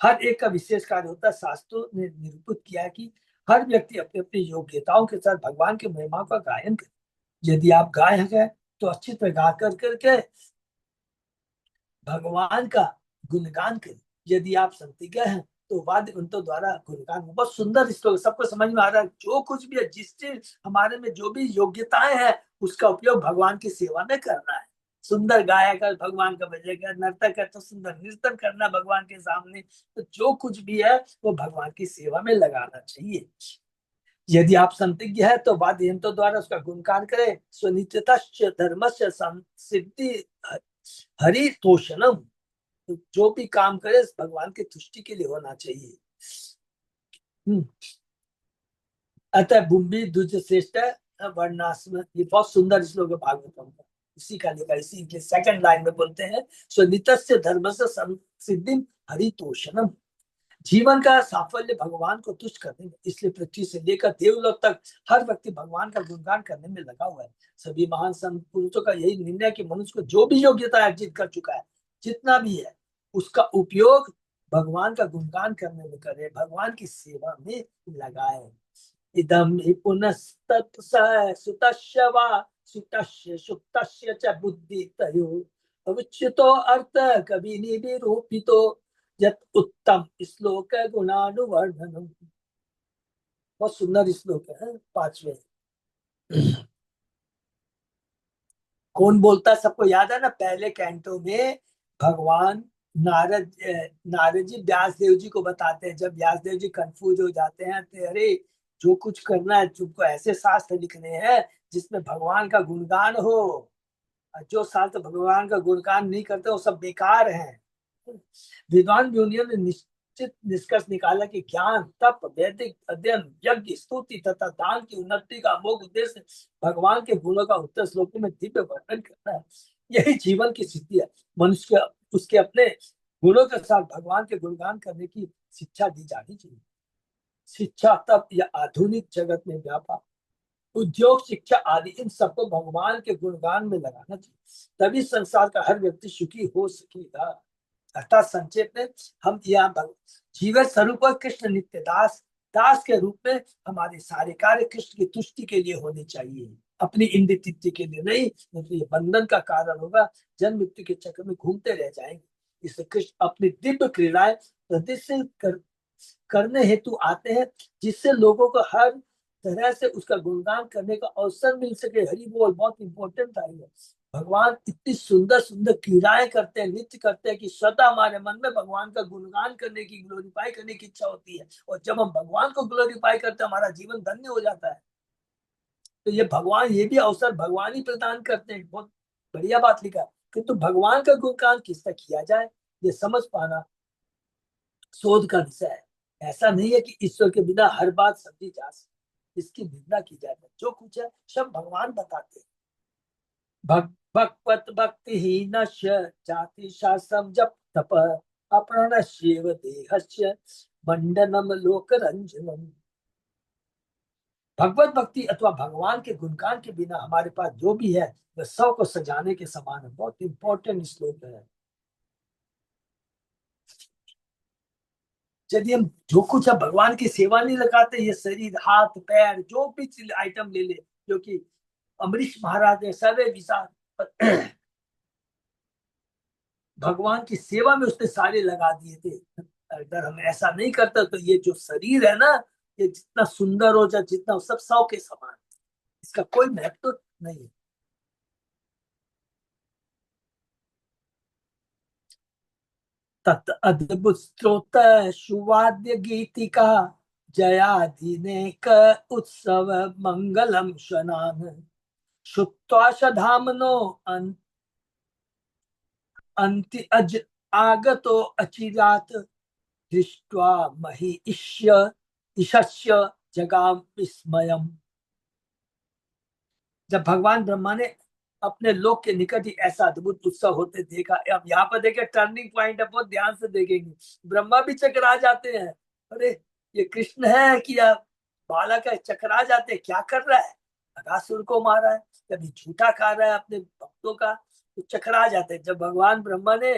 हर एक का विशेष कार्य होता है। शास्त्रों ने निरूपित किया कि हर व्यक्ति अपनी अपनी योग्यताओं के साथ भगवान के महिमा का गायन करे। यदि आप गायक है तो अच्छी तरह गा कर करके भगवान का गुणगान करें। यदि आप संतिज्ञ हैं तो वाद्य यंत्रों द्वारा गुणगान। बहुत सुंदर श्लोक, सबको समझ में आ रहा है। जो कुछ भी है, जिससे हमारे में जो भी योग्यताएं हैं, उसका उपयोग भगवान की सेवा में करना है। सुंदर गायक है भगवान का भजेगा, नर्तक है तो सुंदर नृत्य करना भगवान के सामने। तो जो कुछ भी है वो भगवान की सेवा में लगाना चाहिए। यदि आप संदिग्ध है तो वाद्य यंत्रों द्वारा उसका गुणगान करें। स्वनित्यता धर्म से सिद्धि हरि तोषणम। तो जो भी काम करे भगवान की तुष्टि के लिए होना चाहिए। अतः बुम्बी द्विज श्रेष्ठ वर्णाश्रम, ये बहुत सुंदर श्लोक है भागवतम का, इसी का लिखा। इसी के सेकंड लाइन में बोलते हैं, स्वनितस्य धर्म से सिद्धि हरितोषणम। जीवन का साफल्य भगवान को तुष्ट करने में, इसलिए पृथ्वी से लेकर देवलोक तक हर व्यक्ति भगवान का गुणगान करने में लगा हुआ है। सभी महान संत पुरुषों का यही निर्णय कि मनुष्य को जो भी योग्यता अर्जित कर चुका है, जितना भी है, उसका उपयोग भगवान का गुणगान करने में करे, भगवान की सेवा में लगाए। इदम हि पुनस्तत्सह सुतस्य वा सुतस्य सुप्तस्य च बुद्धि तयो अविच्युतो अर्थ कवि निरूपितो यत उत्तम श्लोक गुणानुवर्णनम। बहुत सुंदर श्लोक है। 5वें कौन बोलता है, सबको याद है ना। पहले कैंटो में भगवान नारद जी व्यास देव जी को बताते हैं। जब व्यास देव जी कंफ्यूज हो जाते हैं तो अरे जो कुछ करना है तुमको ऐसे शास्त्र लिखने हैं जिसमें भगवान का गुणगान हो, जो शास्त्र भगवान का गुणगान नहीं करते वो सब बेकार हैं। विद्वान यूनियन ने निश्चित निष्कर्ष निकाला कि ज्ञान, तप, वैदिक अध्ययन, यज्ञ, स्तुति तथा दान की उन्नति का अमोघ उद्देश्य भगवान के गुणों का उत्तर श्लोक में दिव्य वर्णन करना है। यही जीवन की सिद्धि है। मनुष्य उसके अपने गुणों के साथ भगवान के गुणगान करने की शिक्षा दी जानी चाहिए। शिक्षा तब यह आधुनिक जगत में व्यापक उद्योग, शिक्षा आदि, इन सबको भगवान के गुणगान में लगाना चाहिए, तभी संसार का हर व्यक्ति सुखी हो सकेगा। अर्थात संक्षेप में हम यहाँ जीवन स्वरूप और कृष्ण नित्य दास दास के रूप में हमारे सारे कार्य कृष्ण की तुष्टि के लिए होने चाहिए, अपनी इंद्रिय तृप्ति के लिए नहीं, तो ये बंधन का कारण होगा, जन्म मृत्यु के चक्कर में घूमते रह जाएंगे। इसलिए कृष्ण अपनी दिव्य क्रीड़ाएं प्रदर्शित करने हेतु आते हैं, जिससे लोगों को हर तरह से उसका गुणगान करने का अवसर मिल सके। हरि बोल बहुत इंपॉर्टेंट है। भगवान इतनी सुंदर सुंदर क्रीड़ाएं करते हैं, नृत्य करते हैं कि स्वतः हमारे मन में भगवान का गुणगान करने की, ग्लोरीफाई करने की इच्छा होती है, और जब हम भगवान को ग्लोरीफाई करते हैं हमारा जीवन धन्य हो जाता है। तो ये भगवान, ये भी अवसर भगवान ही प्रदान करते हैं। बहुत बढ़िया बात लिखा है, किंतु भगवान का गुणगान किस तरह किया जाए ये समझ पाना शोध का विषय है। ऐसा नहीं है कि ईश्वर के बिना हर बात समझी जा सकती, इसकी निंदा की जाए। जो कुछ है सब भगवान बताते हैं। भगवत भक्ति ही नश्य जाति शास्त्रम जप तप अप्रणश्येव देहस्य मंडनम लोक रंजनम। भगवत भक्ति अथवा भगवान के गुणगान के बिना हमारे पास जो भी है वह सौ को सजाने के समान है। बहुत इंपॉर्टेंट श्लोक है। यदि हम जो कुछ है भगवान की सेवा नहीं लगाते, ये शरीर, हाथ पैर, जो भी आइटम ले ले, जो कि अमरीश महाराज ने सर्वे विचार भगवान की सेवा में उसने सारे लगा दिए थे। अगर हम ऐसा नहीं करते तो ये जो शरीर है ना, ये जितना सुंदर हो जाए, जितना सब सौ के समान, इसका कोई महत्व तो नहीं है। तत् अद्भुत स्त्रोत सुवाद्य गीतिका जयाधिनेक उत्सव मंगलम शनान श्रुत्वा सधामनो अन्ति अज आगतो अचिरात दृष्ट्वा मही ईशस्य जगाम विस्मयम। जब भगवान ब्रह्मा ने अपने लोक के निकट ही ऐसा अद्भुत उत्सव होते देखा। अब यहाँ पर देखे टर्निंग पॉइंट है, बहुत ध्यान से देखेंगे। ब्रह्मा भी चकरा जाते हैं, अरे ये कृष्ण है कि बालक है, चकरा जाते हैं, क्या कर रहा है, अगासुर को मारा है, कभी झूठा खा रहा है अपने भक्तों का, तो चकरा जाते हैं। जब भगवान ब्रह्मा ने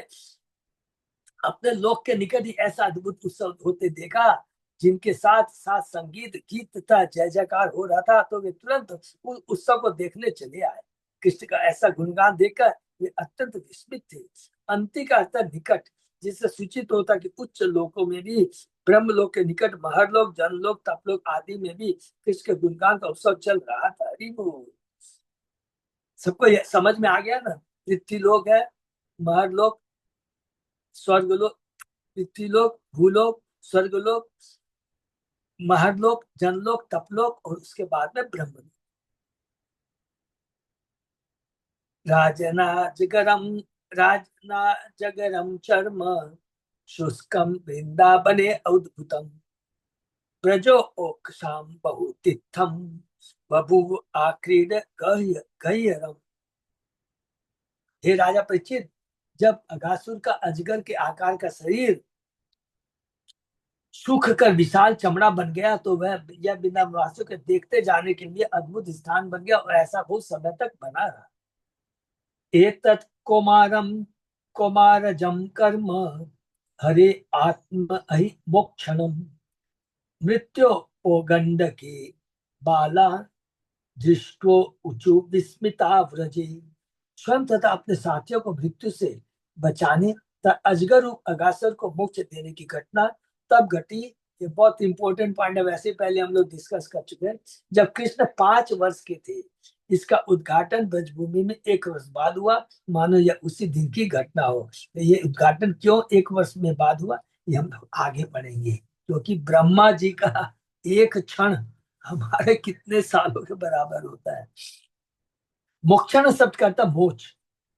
अपने लोक के निकट ही ऐसा अद्भुत उत्सव होते देखा, जिनके साथ साथ संगीत गीत तथा जय जयकार हो रहा था, तो वे तुरंत उस उत्सव को देखने चले आए। कृष्ण का ऐसा गुणगान देखकर वे अत्यंत विस्मित थे। अंति का अर्थ निकट, जिससे सूचित होता कि उच्च लोकों में भी, ब्रह्म लोक के निकट महरलोक, जनलोक, तपलोक आदि में भी कृष्ण के गुणगान का उत्सव चल रहा था। हरि बोल। सबको समझ में आ गया ना? पृथ्वी लोक है, महरलोक, स्वर्गलोक, पृथ्वीलोक, भूलोक, स्वर्गलोक, महरलोक, जनलोक, तपलोक, और उसके बाद में ब्रह्मलोक। राजना जगरम राजना जगरम चर्म शुष्कम वृंदावने अद्भुतम ब्रजो ओक्षाम बहुतिथम बभुव आक्रीड गह्यरम। हे राजा परीक्षित, जब अगासुर का अजगर के आकार का शरीर सूख कर विशाल चमड़ा बन गया, तो वह यह बिना वासियों के देखते जाने के लिए अद्भुत स्थान बन गया, और ऐसा बहुत समय तक बना रहा। एतत् कौमारम कौमारजम कर्म हरे आत्म अहि मोक्षणम मृत्यो ओ गंडकी बाला दृष्टो उचु विस्मिता व्रजे। स्वयं तथा अपने साथियों को मृत्यु से बचाने तथा अजगर रूप अगासुर को मोक्ष देने की घटना तब घटी। ये बहुत इंपॉर्टेंट पॉइंट है, वैसे पहले हम लोग डिस्कस कर चुके हैं। जब कृष्ण 5 वर्ष के थे, इसका उद्घाटन ब्रजभूमि में 1 वर्ष बाद हुआ, मानो यह उसी दिन की घटना हो। तो ये उद्घाटन क्यों 1 वर्ष में बाद हुआ, ये हम आगे पढ़ेंगे, क्योंकि ब्रह्मा जी का एक क्षण हमारे कितने सालों के बराबर होता है। मोक्षण शब्द का अर्थ मोक्ष।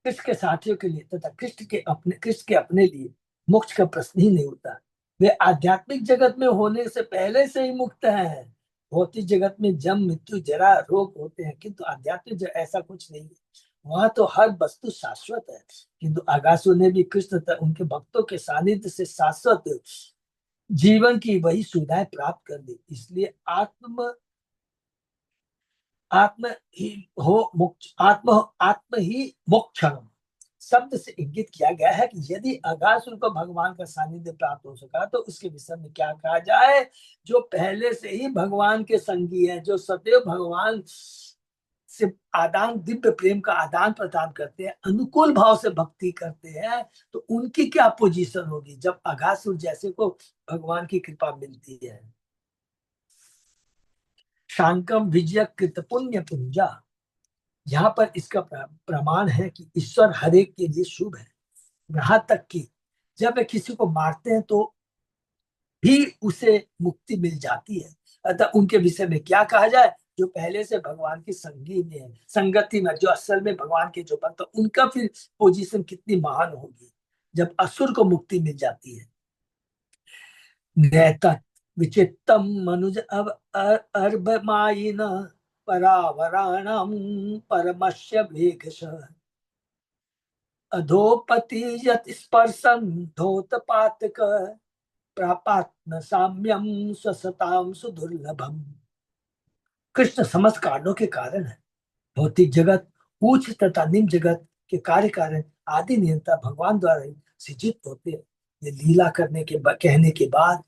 कृष्ण के साथियों के लिए तथा कृष्ण के अपने लिए मोक्ष का प्रश्न ही नहीं होता। वे आध्यात्मिक जगत में होने से पहले से ही मुक्त हैं। भौतिक जगत में जन्म मृत्यु जरा रोग होते हैं, किंतु आध्यात्मिक ऐसा कुछ नहीं है। वहां तो हर वस्तु शाश्वत है। किंतु आगासुर ने भी कृष्ण तथा उनके भक्तों के सानिध्य से शाश्वत जीवन की वही सुविधाएं प्राप्त कर ली। इसलिए आत्म आत्म ही हो मोक्ष, आत्म ही मोक्षम शब्द से इंगित किया गया है कि यदि अगासुर को भगवान का सानिध्य प्राप्त हो सका तो उसके विषय में क्या कहा जाए। जो पहले से ही भगवान के संगी है, जो सदैव भगवान से आदान दिव्य प्रेम का आदान प्रदान करते हैं, अनुकूल भाव से भक्ति करते हैं, तो उनकी क्या पोजीशन होगी जब अगासुर जैसे को भगवान की कृपा मिलती है। शांकम विजय कृत पुण्य पुंजा, यहाँ पर इसका प्रमाण है कि ईश्वर हर एक के लिए शुभ है। यहाँ तक कि जब वे किसी को मारते हैं तो भी उसे मुक्ति मिल जाती है। अतः उनके विषय में क्या कहा जाए। जो पहले से भगवान की संगी में है, संगति में, जो असल में भगवान के जो भक्त, उनका फिर पोजीशन कितनी महान होगी जब असुर को मुक्ति मिल जाती है। नैतत् विचित्तम मनुज अब अर्भमायिन परावराणम परमस्य वेगश अधोपति यत स्पर्शन धोत पातक प्रापात्म साम्यम स्वसताम सुदुर्लभम। कृष्ण समस्त कारणों के कारण है। भौतिक जगत, उच्च तथा निम्न जगत के कार्य कारण आदि नियंता भगवान द्वारा ही सृजित होते हैं। ये लीला करने के कहने के बाद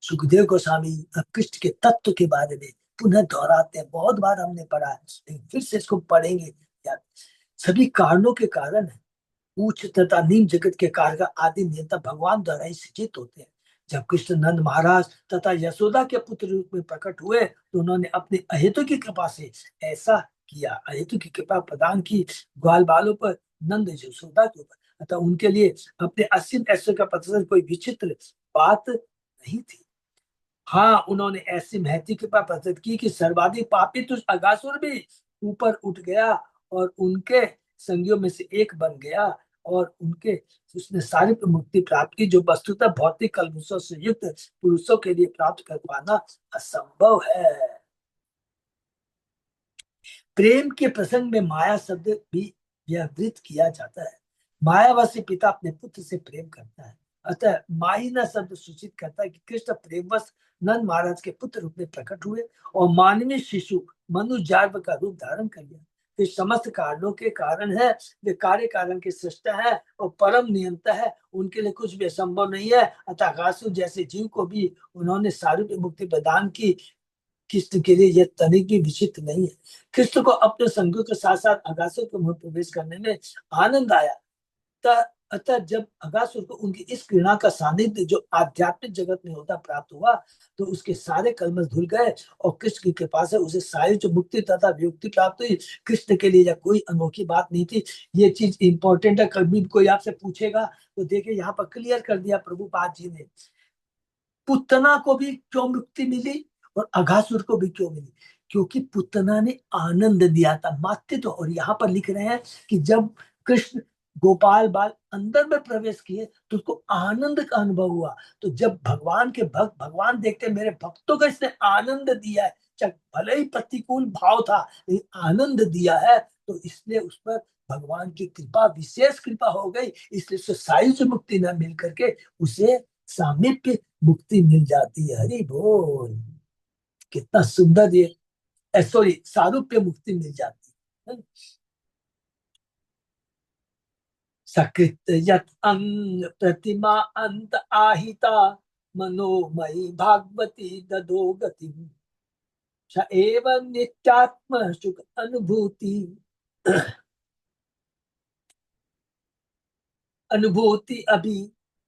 सुखदेव गोस्वामी अब कृष्ण के तत्व के बारे में पुनः दोहराते हैं। बहुत बार हमने पढ़ा है लेकिन फिर से इसको पढ़ेंगे। यार, सभी कारणों के कारण है, उच्च तथा निम्न जगत के कार्य आदि नियंता भगवान द्वारा ही सृजित होते हैं। जब कृष्ण नंद महाराज तथा यशोदा के पुत्र रूप में प्रकट हुए तो उन्होंने अपनी अहेतु की कृपा से ऐसा किया। अहेतु की कृपा प्रदान की ग्वाल बालों पर, नंद यशोदा के ऊपर। अतः उनके लिए अपने असीम ऐश्वर्य का प्रदर्शन कोई विचित्र बात नहीं थी। हाँ, उन्होंने ऐसी महती कृपा प्रदर्शित की कि सर्वाधिक पापी तो अगासुर भी ऊपर उठ गया और उनके संगियों में से एक बन गया और उनके उसने सारी मुक्ति प्राप्त की, जो वस्तुतः भौतिक कलमुषों से युक्त पुरुषों के लिए प्राप्त कर पाना असंभव है। प्रेम के प्रसंग में माया शब्द भी व्यवहृत किया जाता है। मायावासी पिता अपने पुत्र से प्रेम करता है। अतः माहिना शब्द सूचित करता है कि कृष्ण प्रेमवश नंद महाराज के पुत्र रूप में प्रकट हुए और मानवीय शिशु मनु जार्व का रूप धारण कर लिया। ये समस्त कारणों के कारण है, वे कार्य कारण के सृष्टा है और परम नियंता है। उनके लिए कुछ भी असंभव नहीं है। अतः घासु जैसे जीव को भी उन्होंने सारूप्य मुक्ति प्रदान की। कृष्ण के लिए यह तनिक भी विचित्र नहीं है। कृष्ण को अपने संगियों के साथ साथ अगासुर के मुंह प्रवेश करने में आनंद आया। अतः जब अगासुर को उनकी इस घृणा का सानिध्य जो आध्यात्मिक जगत में होता प्राप्त हुआ तो उसके सारे कलमश धुल गए और कृष्ण की कृपा से उसे सारी जो मुक्ति तथा विमुक्ति प्राप्त हुई। कृष्ण के लिए यह कोई अनोखी बात नहीं थी। ये चीज इंपॉर्टेंट है। कभी कोई आपसे पूछेगा तो देखिए यहाँ पर क्लियर कर दिया प्रभुपाद जी ने। पुतना को भी क्यों मुक्ति मिली और अघासुर को भी क्यों मिली। क्योंकि पुतना ने आनंद दिया था, मातृत्व तो। और यहाँ पर लिख रहे हैं कि जब कृष्ण गोपाल बाल अंदर में प्रवेश किए तो उसको आनंद का अनुभव हुआ। तो जब भगवान के भक्त भगवान देखते मेरे भक्तों को इसने आनंद दिया है, चाहे भले ही प्रतिकूल भाव था लेकिन आनंद दिया है, तो इसलिए उस पर भगवान की कृपा, विशेष कृपा हो गई। इसलिए उसे सायुज्य मुक्ति न मिल करके उसे सामीप्य मुक्ति मिल जाती है। हरि बोल। कितना सुंदर ये, सॉरी, सारूप्य मुक्ति मिल जाती है। सकृत यत अंग प्रतिमा अंत आहिता मनोमयी भागवती ददो गति स एवं नित्यात्म सुख अनुभूति अनुभूति अभी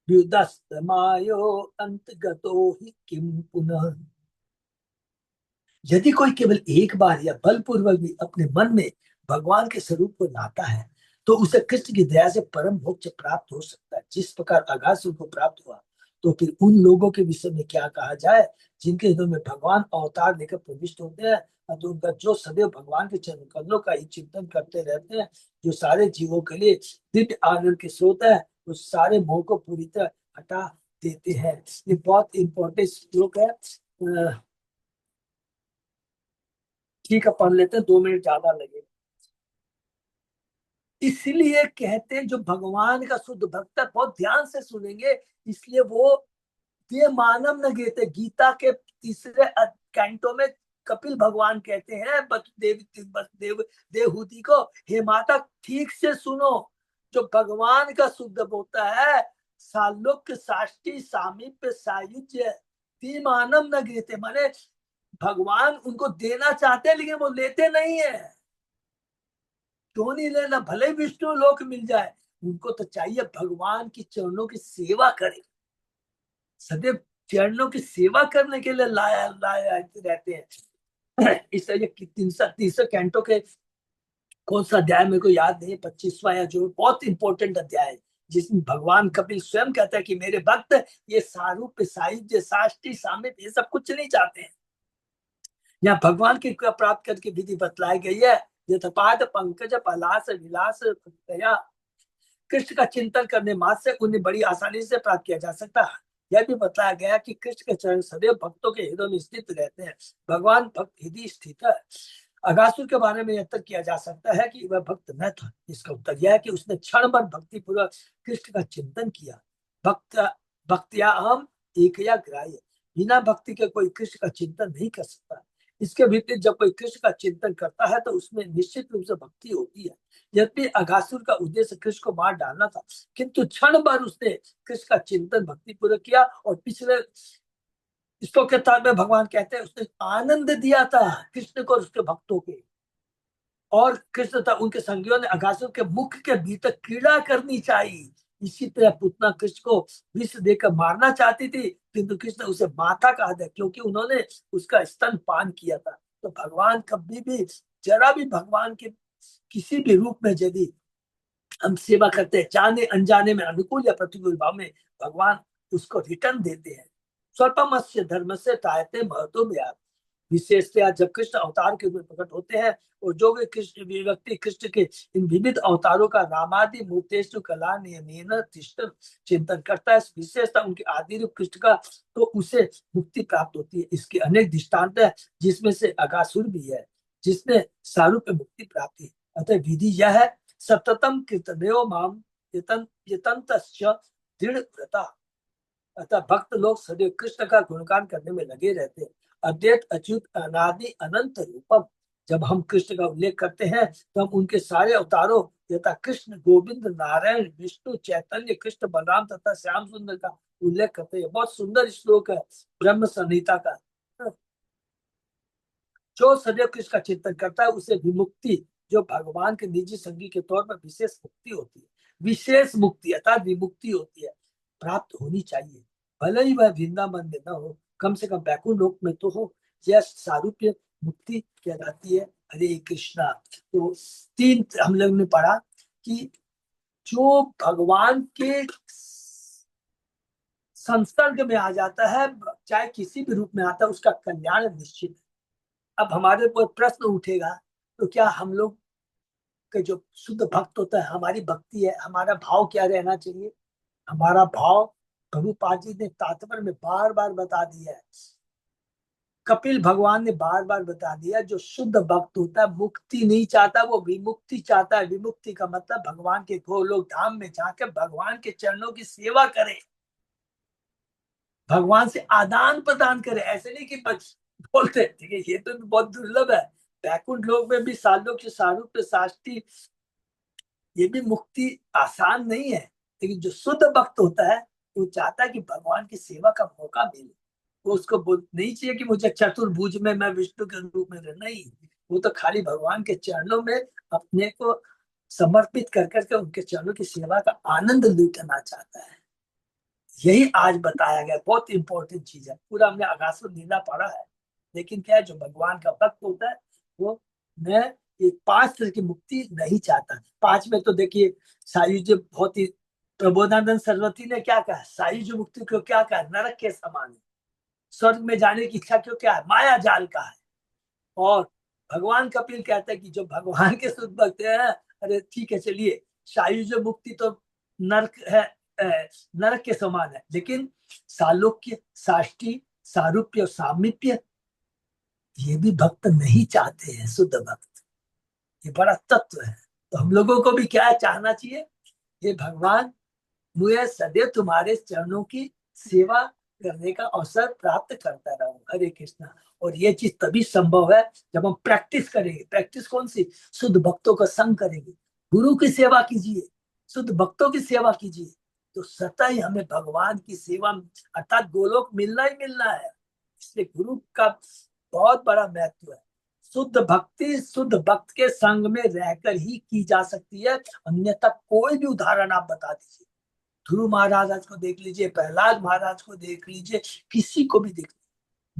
व्युदस्त मायो अंतगतो ही किम पुनः। यदि कोई केवल एक बार या बलपूर्वक भी अपने मन में भगवान के स्वरूप को लाता है तो उसे कृष्ण की दया से परम मोक्ष प्राप्त हो सकता है, जिस प्रकार अगासुर को प्राप्त हुआ। तो फिर उन लोगों के विषय में क्या कहा जाए जिनके हृदय में भगवान अवतार लेकर प्रविष्ट होते हैं और तो उनका जो सदैव भगवान के चरण कमलों का ही चिंतन करते रहते हैं, जो सारे जीवों के लिए दिव्य आनंद के स्रोत है, वो सारे मोह को पूरी तरह हटा देते हैं। ये बहुत इंपॉर्टेंट श्लोक है। ठीक है, पढ़ लेते हैं, 2 मिनट ज्यादा लगेगा। इसलिए कहते हैं जो भगवान का शुद्ध भक्त है, बहुत ध्यान से सुनेंगे, इसलिए वो ये मानव न गीते गीता के तीसरे कैंटो में कपिल भगवान कहते हैं देवहूति को, हे माता ठीक से सुनो, जो भगवान का शुद्ध होता है सालोक्य साष्टी सामीप्य सायुज्य तीमानम न गृहते, माने भगवान उनको देना चाहते हैं लेकिन वो लेते नहीं है। क्यों नहीं लेना, भले विष्णु लोक मिल जाए, उनको तो चाहिए भगवान की चरणों की सेवा करे, सदैव चरणों की सेवा करने के लिए लाया लाया रहते हैं। इसलिए 300 कैंटो के कौन सा अध्याय मेरे को याद नहीं, 25वां या जो बहुत इंपॉर्टेंट अध्याय है, जिसमें भगवान कपिल स्वयं कहता है कि मेरे भक्त ये सारूप सायुज्य साष्टी सामिप्य ये सब कुछ नहीं चाहते हैं। यहाँ भगवान की कृपा प्राप्त करके विधि बतलाई गई है। यथपाद पंकज पलास विलास दया, कृष्ण का चिंतन करने मात्र से उन्हें बड़ी आसानी से प्राप्त किया जा सकता है। यह भी बताया गया कि कृष्ण के चरण सदैव भक्तों के हृदय में स्थित रहते हैं। भगवान भक्त हृदय स्थित है। अगासुर के बारे में यह तक किया जा सकता है कि वह भक्त न था। इसका उत्तर यह है कि उसने क्षण भर भक्ति पूर्वक कृष्ण का चिंतन किया। भक्त भक्तिया हम एक या ग्राह्य, बिना भक्ति के कोई कृष्ण का चिंतन नहीं कर सकता। इसके विपरीत जब कोई कृष्ण का चिंतन करता है तो उसमें निश्चित रूप से भक्ति होती है। यद्यपि अगासुर का उद्देश्य कृष्ण को मार डालना था, किंतु क्षण भर उसने कृष्ण का चिंतन भक्ति पूर्वक किया। और पिछले श्लोक के तार में भगवान कहते हैं उसने आनंद दिया था कृष्ण को और उसके भक्तों के। और कृष्ण था उनके संगियों ने अगासुर के मुख के भीतर क्रीड़ा करनी चाहिए। इसी तरह पुतना कृष्ण को विष देकर मारना चाहती थी, किंतु कृष्ण उसे माथा कहा था क्योंकि उन्होंने उसका स्तन पान किया था। तो भगवान कभी भी जरा भी भगवान के किसी भी रूप में यदि हम सेवा करते हैं, जाने अनजाने में अनुकूल या प्रतिकूल भाव में, भगवान उसको रिटर्न देते हैं। स्वल्पमस्य धर्म से तायते महत्व में, विशेषतया जब कृष्ण अवतार के रूप में प्रकट होते हैं और जो भी कृष्ण व्यक्ति कृष्ण के इन विविध अवतारों का रामादि मूर्तेषु कला नियमेन तिष्ठन चिंतन करता है, विशेषता उनके आदि रूप कृष्ण का, तो उसे मुक्ति प्राप्त होती है। इसके अनेक दृष्टांत है, जिसमें से अगासुर भी है जिसने सारूप्य मुक्ति प्राप्ति। अतः विधि यह है सततम कीर्तनयो माम यतन्तस्य दृढ़ व्रता। अतः भक्त लोग सदैव कृष्ण का गुणगान करने में लगे रहते हैं। अद्वैत अच्युत अनादि अनंत रूपम, जब हम कृष्ण का उल्लेख करते हैं तो हम उनके सारे अवतारों यथा कृष्ण गोविंद नारायण विष्णु चैतन्य कृष्ण बलराम तथा श्याम सुंदर का उल्लेख करते हैं। बहुत सुंदर श्लोक है ब्रह्म संहिता का। जो सदैव कृष्ण का चिंतन करता है उसे विमुक्ति, जो भगवान के निजी संगी के तौर पर विशेष मुक्ति होती है, विशेष मुक्ति अर्थात विमुक्ति होती है, प्राप्त होनी चाहिए। भले ही वह वृंदावन में न हो, कम से कम बैकुंठ लोक में तो हो। यह सारूप्य मुक्ति कहलाती है। हरे कृष्णा। तो 3 हम लोग ने पढ़ा कि जो भगवान के संसर्ग में आ जाता है, चाहे किसी भी रूप में आता है, उसका कल्याण निश्चित है। अब हमारे ऊपर प्रश्न उठेगा, तो क्या हम लोग के जो शुद्ध भक्त होता है, हमारी भक्ति है, हमारा भाव क्या रहना चाहिए? हमारा भाव प्रभुपाद जी ने तात्पर्य में बार बार बता दिया है, कपिल भगवान ने बार बार बता दिया, जो शुद्ध भक्त होता है मुक्ति नहीं चाहता, वो विमुक्ति चाहता है। विमुक्ति का मतलब भगवान के गोलोक धाम में जाकर भगवान के चरणों की सेवा करे, भगवान से आदान प्रदान करे। ऐसे नहीं कि बोलते ठीक है, ये तो बहुत दुर्लभ है। बैकुंठ लोक में भी सालों के सारूप्य साष्टी, ये भी मुक्ति आसान नहीं है। लेकिन जो शुद्ध भक्त होता है वो चाहता है कि भगवान की सेवा का मौका मिले। वो उसको नहीं चाहिए कि मुझे चतुर्भुज में मैं विष्णु के रूप में रहना ही, वो तो खाली भगवान के चरणों में अपने को समर्पित कर करके उनके चरणों की सेवा का आनंद लूटना चाहता है। यही आज बताया गया, बहुत इंपॉर्टेंट चीज है। पूरा हमने अगासुर लीला पढ़ा है, लेकिन क्या है, जो भगवान का भक्त होता है वो मैं ये 5 तरह की मुक्ति नहीं चाहता। 5 में तो देखिए सायुज्य बहुत ही, प्रबोधानंद सरस्वती ने क्या कहा, सायुज्य मुक्ति को क्या कहा, नरक के समान है। स्वर्ग में जाने की इच्छा क्यों, क्या है, माया जाल का है। और भगवान कपिल कहते हैं कि जो भगवान के शुद्ध भक्त है, अरे ठीक है चलिए, सायुज्य मुक्ति तो नरक है, नरक के समान है, लेकिन सालोक्य साष्टी सारूप्य और सामीप्य ये भी भक्त नहीं चाहते हैं, शुद्ध भक्त। ये बड़ा तत्व है। तो हम लोगों को भी क्या चाहना चाहिए, ये भगवान मुझे सदैव तुम्हारे चरणों की सेवा करने का अवसर प्राप्त करता रहूं। हरे कृष्णा। और ये चीज तभी संभव है जब हम प्रैक्टिस करेंगे। प्रैक्टिस कौन सी? शुद्ध भक्तों का संग करेंगे, गुरु की सेवा कीजिए, शुद्ध भक्तों की सेवा कीजिए, तो सतत ही हमें भगवान की सेवा अर्थात गोलोक मिलना ही मिलना है। इसलिए गुरु का बहुत बड़ा महत्व है। शुद्ध भक्ति शुद्ध भक्त के संग में रहकर ही की जा सकती है, अन्यथा कोई भी उदाहरण आप बता दीजिए। ध्रुव महाराज को देख लीजिए, प्रहलाद महाराज को देख लीजिए, किसी को भी देख लीजिए,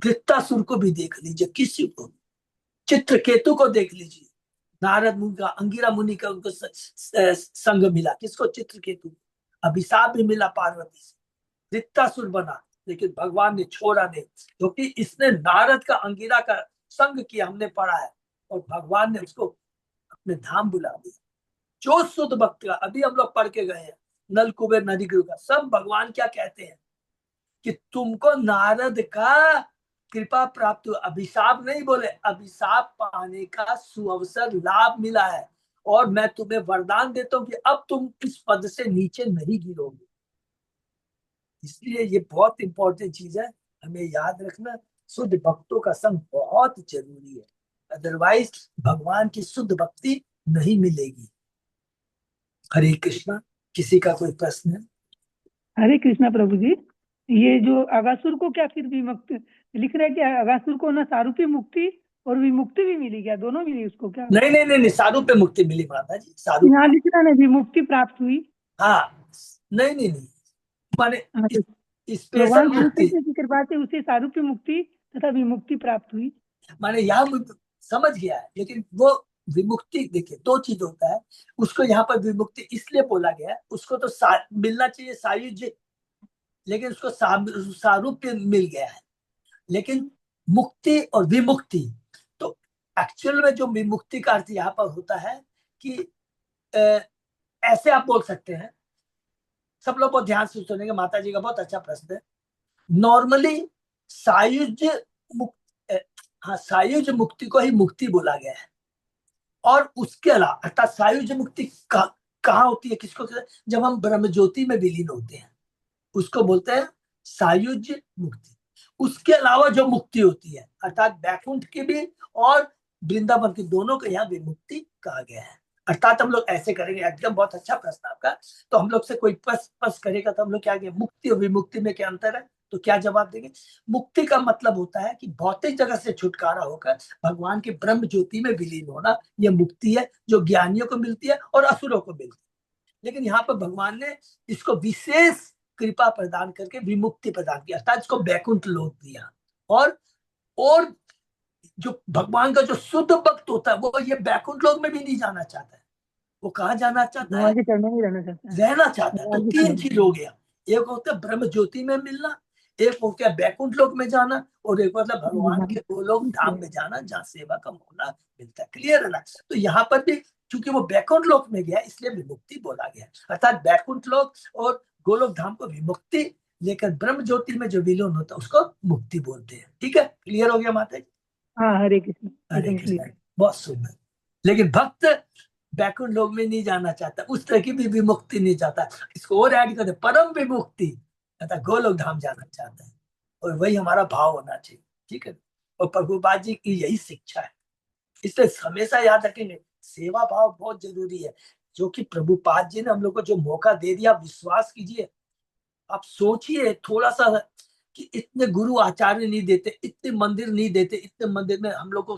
वृत्तासुर को भी देख लीजिए, किसी को भी, चित्रकेतु को देख लीजिए, नारद मुनि का, अंगिरा मुनि का उनको संग मिला, किसको? चित्रकेतु। अभिशाप भी मिला पार्वती से, वृत्तासुर बना, लेकिन भगवान ने छोड़ा नहीं, क्योंकि इसने नारद का, अंगिरा का संग किया, हमने पढ़ा है, और भगवान ने उसको अपने धाम बुला दिया। जो शुद्ध भक्त का, अभी हम लोग पढ़ के गए हैं, नल कुबेर नदी गुरु का, सब भगवान क्या कहते हैं कि तुमको नारद का कृपा प्राप्त हुआ, अभिशाप नहीं बोले, अभिशाप पाने का सुअवसर लाभ मिला है, और मैं तुम्हें वरदान देता हूं कि अब तुम इस पद से नीचे नहीं गिरोगे। इसलिए ये बहुत इंपॉर्टेंट चीज है, हमें याद रखना, शुद्ध भक्तों का संग बहुत जरूरी है, अदरवाइज भगवान की शुद्ध भक्ति नहीं मिलेगी। हरे कृष्णा। किसी का कोई प्रश्न है? हरे कृष्णा प्रभु जी। ये जो अगासुर को क्या फिर विमुक्त लिख रहे हैं कि अगासुर को ना सारूपी मुक्ति और विमुक्ति भी मिली, क्या दोनों मिली उसको क्या? नहीं नहीं नहीं नहीं, सारू पे मुक्ति मिली माता जी, सारू। यहाँ लिख रहा है विमुक्ति प्राप्त हुई। हाँ, नहीं नहीं नहीं, माने हाँ, तो स्पेशल भगवान श्री मुक्ति, कृष्ण की कृपा से उसे सारूपी मुक्ति तथा विमुक्ति प्राप्त हुई। माने यहाँ समझ गया है, लेकिन वो विमुक्ति, देखिए दो चीज होता है, उसको यहाँ पर विमुक्ति इसलिए बोला गया है, उसको तो मिलना चाहिए सायुज्य, लेकिन उसको सारूप्य मिल गया है। लेकिन मुक्ति और विमुक्ति, तो एक्चुअल में जो विमुक्ति का अर्थ यहाँ पर होता है कि ऐसे आप बोल सकते हैं, सब लोग बहुत ध्यान से सुनेंगे, माता जी का बहुत अच्छा प्रश्न है। नॉर्मली सायुज्य मुक्ति, हाँ, सायुज्य मुक्ति को ही मुक्ति बोला गया है, और उसके अलावा अर्थात सायुज्य मुक्ति कहाँ होती है, किसको कहते हैं? जब हम ब्रह्म ज्योति में विलीन होते हैं, उसको बोलते हैं सायुज्य मुक्ति। उसके अलावा जो मुक्ति होती है, अर्थात बैकुंठ की भी और वृंदावन की, दोनों को यहाँ विमुक्ति कहा गया है। अर्थात हम लोग ऐसे करेंगे, एकदम बहुत अच्छा प्रश्न आपका, तो हम लोग से कोई पस करेगा तो हम लोग क्या कहेंगे, मुक्ति और विमुक्ति में क्या अंतर है, तो क्या जवाब देंगे? मुक्ति का मतलब होता है कि भौतिक जगत से छुटकारा होकर भगवान के ब्रह्म ज्योति में विलीन होना, यह मुक्ति है, जो ज्ञानियों को मिलती है और असुरों को मिलती है। लेकिन यहाँ पर भगवान ने इसको विशेष कृपा प्रदान करके विमुक्ति प्रदान किया, अर्थात इसको बैकुंठ लोक दिया। और जो भगवान का जो शुद्ध भक्त होता है, वो ये बैकुंठ लोक में भी नहीं जाना चाहता है, वो कहाँ जाना चाहता है? भगवान के चरणों में रहना चाहता है, रहना चाहता है। तो भगवान के तीन चरणों चीज हो गया, एक होता है ब्रह्म ज्योति में मिलना, एक हो गया बैकुंठ लोक में जाना, और एक मतलब भगवान के गोलोक धाम में जाना, जहाँ सेवा का मौका मिलता है। क्लियर है ना? तो यहाँ पर भी चूंकि वो बैकुंठ लोक में गया, इसलिए विमुक्ति बोला गया, अर्थात बैकुंठ लोक और गोलोक धाम को विमुक्ति, लेकर ब्रह्म ज्योति में जो विलीन होता है उसको मुक्ति बोलते हैं। ठीक है, क्लियर हो गया माता जी? हाँ, हरे कृष्ण, हरे एकदम कृष्ण, क्लियर। बहुत सुंदर। लेकिन भक्त बैकुंठ लोक में नहीं जाना चाहता, उस तरह की भी विमुक्ति नहीं चाहता, इसको और ऐड करते परम विमुक्ति, अर्थात गोलोक धाम जाना चाहता है, और वही हमारा भाव होना चाहिए। ठीक है, और प्रभुपाद जी की यही शिक्षा है, इसलिए हमेशा याद रखेंगे, सेवा भाव बहुत जरूरी है, जो कि प्रभुपाद जी ने हम लोग को जो मौका दे दिया, विश्वास कीजिए, आप सोचिए थोड़ा सा कि इतने गुरु आचार्य नहीं देते, इतने मंदिर नहीं देते, इतने मंदिर में हम लोग को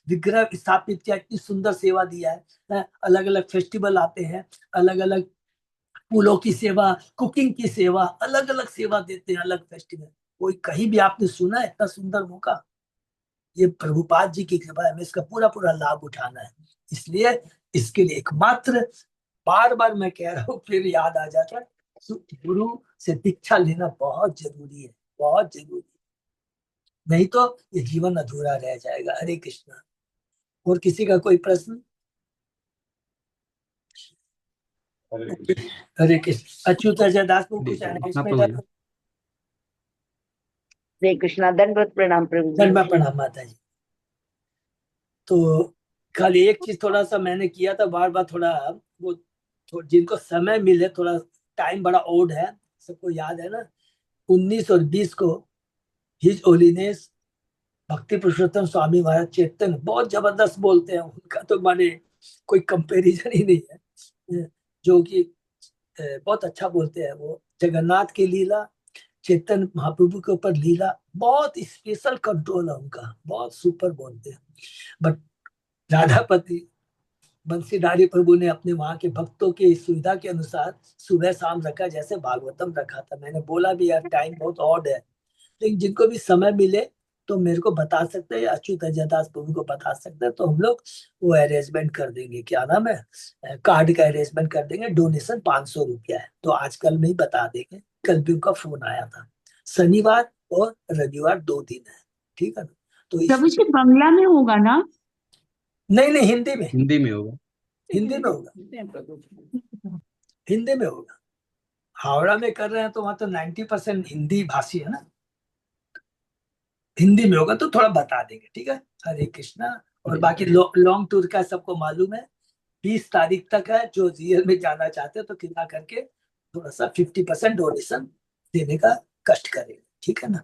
विग्रह स्थापित किया, इतनी सुंदर सेवा दिया है, अलग अलग फेस्टिवल आते हैं, अलग अलग फूलों की सेवा, कुकिंग की सेवा, अलग अलग सेवा देते हैं, अलग फेस्टिवल, कोई कहीं भी आपने सुना है इतना सुंदर मौका? ये प्रभुपाद जी की कृपा है, हमें इसका पूरा पूरा लाभ उठाना है। इसलिए इसके लिए एकमात्र, बार बार मैं कह रहा हूँ, फिर याद आ जाता है, गुरु से दीक्षा लेना बहुत जरूरी है, बहुत जरूरी, नहीं तो ये जीवन अधूरा रह जाएगा। हरे कृष्णा। और किसी का कोई प्रश्न? हरे कृष्ण। अच्युत अजय दास को कुछ हरे कृष्णा, दंडवत प्रणाम प्रभु जी। धन्यवाद, प्रणाम माता जी। तो कल एक चीज थोड़ा सा मैंने किया था, बार बार थोड़ा वो, जिनको समय मिले, थोड़ा टाइम बड़ा ओड है, सबको याद है ना, 19 और 20 को हिज होलीनेस भक्ति पुरुषोत्तम स्वामी महाराज चैतन्य बहुत जबरदस्त बोलते हैं, उनका तो माने कोई कंपैरिजन ही नहीं है, जो कि बहुत अच्छा बोलते हैं। वो जगन्नाथ की लीला, चैतन्य महाप्रभु के ऊपर लीला, बहुत स्पेशल कंट्रोल है उनका, बहुत सुपर बोलते हैं। बट राधापति बंसीधारी प्रभु ने अपने वहां के भक्तों की सुविधा के अनुसार सुबह शाम रखा, जैसे भागवतम रखा था। मैंने बोला भी यार टाइम बहुत ऑड है, लेकिन जिनको भी समय मिले तो मेरे को बता सकते हैं, अच्युत अजयदास प्रभु को बता सकते हैं, तो हम लोग वो अरेंजमेंट कर देंगे। क्या नाम है, कार्ड का अरेंजमेंट कर देंगे। डोनेशन 500 रुपया है, तो आजकल में ही बता देंगे। कल भी उनका फोन आया था। शनिवार और रविवार 2 दिन है, ठीक है ना। तो प्रभु जी बंगला में होगा ना? नहीं नहीं, हिंदी में, हिंदी में होगा। हिंदी में होगा, हिंदी में होगा। हावड़ा में कर रहे हैं तो वहां तो 90% हिंदी भाषी है ना, हिंदी में होगा तो थोड़ा बता देंगे, ठीक है। हरे कृष्णा। और बाकी लॉन्ग टूर का सबको मालूम है, 20 तारीख तक है। जो रियल में जाना चाहते हैं तो कृपा करके थोड़ा सा 50% डोनेशन देने का कष्ट करेंगे, ठीक है ना।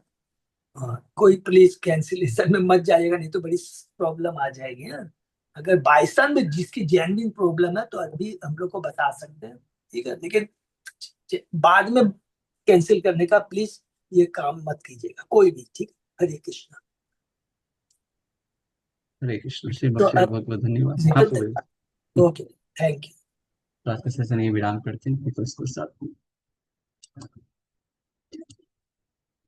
हाँ, कोई प्लीज कैंसिलेशन में मत जाइएगा, नहीं तो बड़ी प्रॉब्लम आ जाएगी ना। अगर बाईसन में जिसकी जेन्युइन प्रॉब्लम है तो अभी हम लोग को बता सकते हैं, ठीक है। लेकिन बाद में कैंसिल करने का प्लीज ये काम मत कीजिएगा कोई भी, ठीक है। हरे कृष्णा। हरे कृष्ण। श्री तो भक्ति बहुत बहुत धन्यवाद आपको। Okay, thank you. रात का सेशन ये विराम करते हैं, तो इसको साथ में